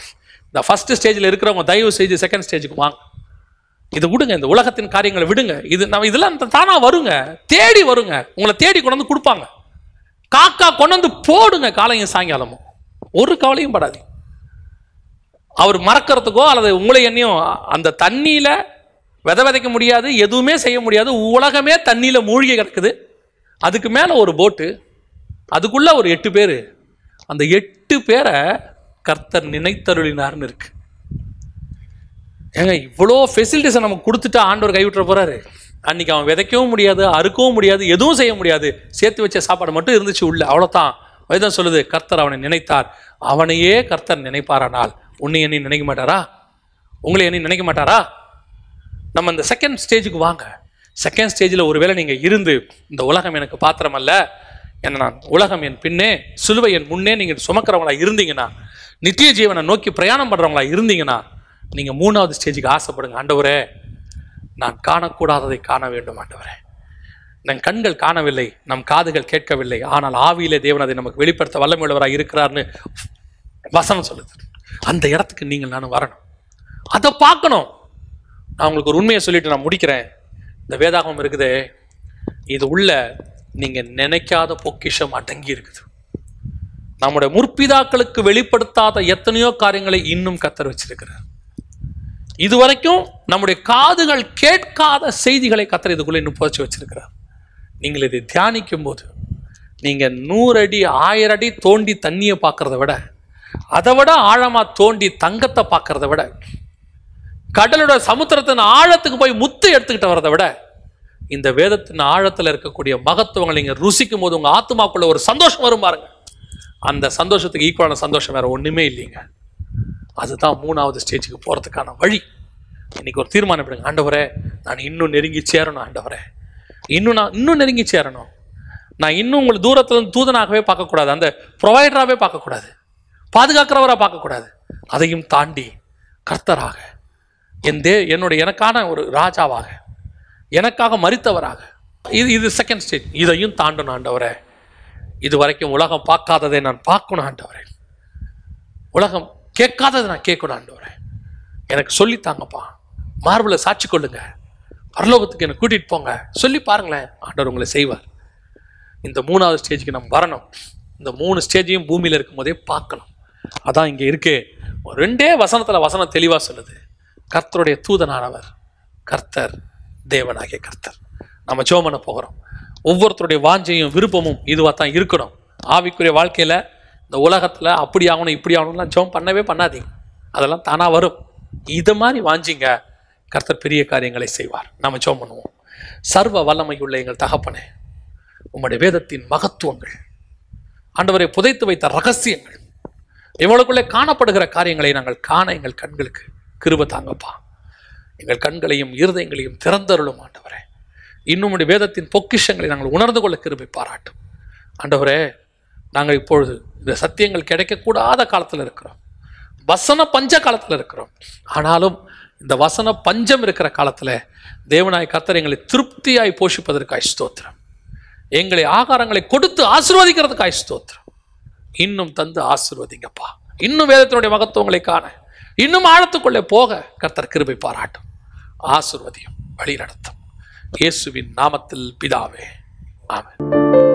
B: இந்த ஃபர்ஸ்ட் ஸ்டேஜில் இருக்கிறவங்க தயவு செய்து செகண்ட் ஸ்டேஜுக்கு வாங்க. இது விடுங்க, இந்த உலகத்தின் காரியங்களை விடுங்க. இது நம்ம இதெல்லாம் தானா வருங்க, தேடி வருங்க, உங்களை தேடி கொண்டு வந்து கொடுப்பாங்க. காக்கா கொண்டு போடுங்க காலையும் சாயங்காலமும், ஒரு கவலையும் படாது. அவர் மறக்கிறதுக்கோ அல்லது உங்களை என்னையும் அந்த தண்ணியில விதைக்க முடியாது, எதுவுமே செய்ய முடியாது. உலகமே தண்ணியில மூழ்கி கிடக்குது. அதுக்கு மேல ஒரு போட்டு, அதுக்குள்ள ஒரு 8 பேர். அந்த 8 பேரை கர்த்தர் நினைத்தருளினார்னு இருக்கு. ஏங்க, இவ்வளோ ஃபெசிலிட்டிஸை நமக்கு கொடுத்துட்டு ஆண்டவர் கைவிட்டுற போறாரு. அன்னைக்கு அவன் விதைக்கவும் முடியாது, அறுக்கவும் முடியாது, எதுவும் செய்ய முடியாது. சேர்த்து வச்ச சாப்பாடு மட்டும் இருந்துச்சு உள்ள, அவ்வளோதான். வேதம் சொல்லுது, கர்த்தர் அவனை நினைத்தார். அவனையே கர்த்தர் நினைப்பாரானால் உன்னை என்னை நினைக்க மாட்டாரா? உங்களை என்னை நினைக்க மாட்டாரா? நம்ம இந்த செகண்ட் ஸ்டேஜுக்கு வாங்க. செகண்ட் ஸ்டேஜில் ஒருவேளை நீங்கள் இருந்து, இந்த உலகம் எனக்கு பாத்திரம் அல்ல, என்ன நான் உலகம் என் பின்னே சிலுவை என் முன்னே நீங்கள் சுமக்கிறவங்களா இருந்தீங்கன்னா, நித்திய ஜீவனை நோக்கி பிரயாணம் பண்ணுறவங்களா இருந்தீங்கன்னா, நீங்கள் 3வது ஸ்டேஜுக்கு ஆசைப்படுங்க. ஆண்டவரே, நான் காணக்கூடாததை காண வேண்டும் ஆண்டவரே. நம் கண்கள் காணவில்லை, நம் காதுகள் கேட்கவில்லை, ஆனால் ஆவியிலே தேவன் அதை நமக்கு வெளிப்படுத்த வல்லமையுள்ளவராக இருக்கிறார்னு வசனம் சொல்லுது. அந்த இடத்துக்கு நீங்கள் நானும் வரணும், அதை பார்க்கணும். நான் உங்களுக்கு ஒரு உண்மையை சொல்லிட்டு நான் முடிக்கிறேன். இந்த வேதாகமம் இருக்குது, இது உள்ள நீங்க நினைக்காத பொக்கிஷம் அடங்கி இருக்குது. நம்முடைய முற்பிதாக்களுக்கு வெளிப்படுத்தாத எத்தனையோ காரியங்களை இன்னும் கர்த்தர் வச்சிருக்கிறார். இதுவரைக்கும் நம்முடைய காதுகள் கேட்காத செய்திகளை கர்த்தர் இதுக்குள்ள இன்னும் புதைச்சு வச்சிருக்கிறார். நீங்கள் இதை தியானிக்கும் போது, நீங்க 100 அடி 1000 அடி தோண்டி தண்ணியை பார்க்கறத விட, அதை விட ஆழமா தோண்டி தங்கத்தை பார்க்கறத விட, கடலோட சமுத்திரத்தின் ஆழத்துக்கு போய் முத்து எடுத்துக்கிட்டு வரதை விட, இந்த வேதத்தின் ஆழத்தில் இருக்கக்கூடிய மகத்துவங்களை நீங்க ருசிக்கும் போது உங்க ஆத்மாக்குள்ள ஒரு சந்தோஷம் வரும் பாருங்க. அந்த சந்தோஷத்துக்கு ஈக்குவலான சந்தோஷம் வேற ஒண்ணுமே இல்லைங்க. அதுதான் 3வது ஸ்டேஜுக்கு போறதுக்கான வழி. இன்னைக்கு ஒரு தீர்மானம் எடுங்க. ஆண்டவரே, நான் இன்னும் நெருங்கி சேரணும். ஆண்டவரே, நான் இன்னும் நெருங்கி சேரணும். நான் இன்னும் உங்களை தூரத்துல இருந்து தூதனாகவே பார்க்கக்கூடாது, அந்த ப்ரொவைடராகவே பார்க்கக்கூடாது, பாதுகாக்கிறவராக பார்க்கக்கூடாது. அதையும் தாண்டி கர்த்தராக, என்னுடைய எனக்கான ஒரு ராஜாவாக, எனக்காக மரித்தவராக, இது செகண்ட் ஸ்டேஜ். இதையும் தாண்டணும் ஆண்டவரே. இது வரைக்கும் உலகம் பார்க்காததை நான் பார்க்கணும் ஆண்டவரே. உலகம் கேட்காததை நான் கேட்கணும் ஆண்டவரே. எனக்கு சொல்லித்தாங்கப்பா. மார்பில் சாட்சி கொள்ளுங்க, பரலோகத்துக்கு என்னை கூட்டிட்டு போங்க, சொல்லி பாருங்களேன், ஆண்டவர் உங்களை செய்வார். இந்த 3வது ஸ்டேஜுக்கு நம்ம வரணும். இந்த 3 ஸ்டேஜையும் பூமியில் இருக்கும் போதே பார்க்கணும். அதான் இங்கே இருக்கு. 2 வசனத்துல வசனம் தெளிவா சொல்லுது, கர்த்தருடைய தூதனானவர் கர்த்தர், தேவனாகிய கர்த்தர். நம்ம ஜெபம் பண்ண போகிறோம். ஒவ்வொருத்தருடைய வாஞ்சையும் விருப்பமும் இதுவாக தான் இருக்கணும். ஆவிக்குரிய வாழ்க்கையில இந்த உலகத்துல அப்படி ஆகணும் இப்படி ஆகணும்லாம் ஜெபம் பண்ணவே பண்ணாதீங்க. அதெல்லாம் தானா வரும். இது மாதிரி வாஞ்சிங்க, கர்த்தர் பெரிய காரியங்களை செய்வார். நம்ம ஜெபம் பண்ணுவோம். சர்வ வல்லமையுள்ள எங்கள் தகப்பனே, உம்முடைய வேதத்தின் மகத்துவங்கள், ஆண்டவரை புதைத்து வைத்த ரகசியங்கள், இவளுக்குள்ளே காணப்படுகிற காரியங்களை நாங்கள் காண எங்கள் கண்களுக்கு கிருபை தாங்கப்பா. எங்கள் கண்களையும் இருதயங்களையும் திறந்தருளும் ஆண்டவரே. இன்னும் வேதத்தின் பொக்கிஷங்களை நாங்கள் உணர்ந்து கொள்ள கிருபை பாராட்டும் ஆண்டவரே. நாங்கள் இப்பொழுது இந்த சத்தியங்கள் கிடைக்கக்கூடாத காலத்தில் இருக்கிறோம், வசன பஞ்ச காலத்தில் இருக்கிறோம். ஆனாலும் இந்த வசன பஞ்சம் இருக்கிற காலத்தில் தேவனாய் கர்த்தர் எங்களை திருப்தியாய் போஷிப்பதற்காய் ஸ்தோத்திரம். எங்களை ஆகாரங்களை கொடுத்து ஆசீர்வதிக்கிறதுக்காய் ஸ்தோத்திரம். இன்னும் தந்து ஆசீர்வதிங்கப்பா. இன்னும் வேதத்தினுடைய மகத்துவங்களை காண, இன்னும் ஆழத்துக்குள்ளே போக கர்த்தர் கிருபை பாராட்டும். ஆசீர்வதியும், வழி நடத்தும். இயேசுவின் நாமத்தில் பிதாவே, ஆமென்.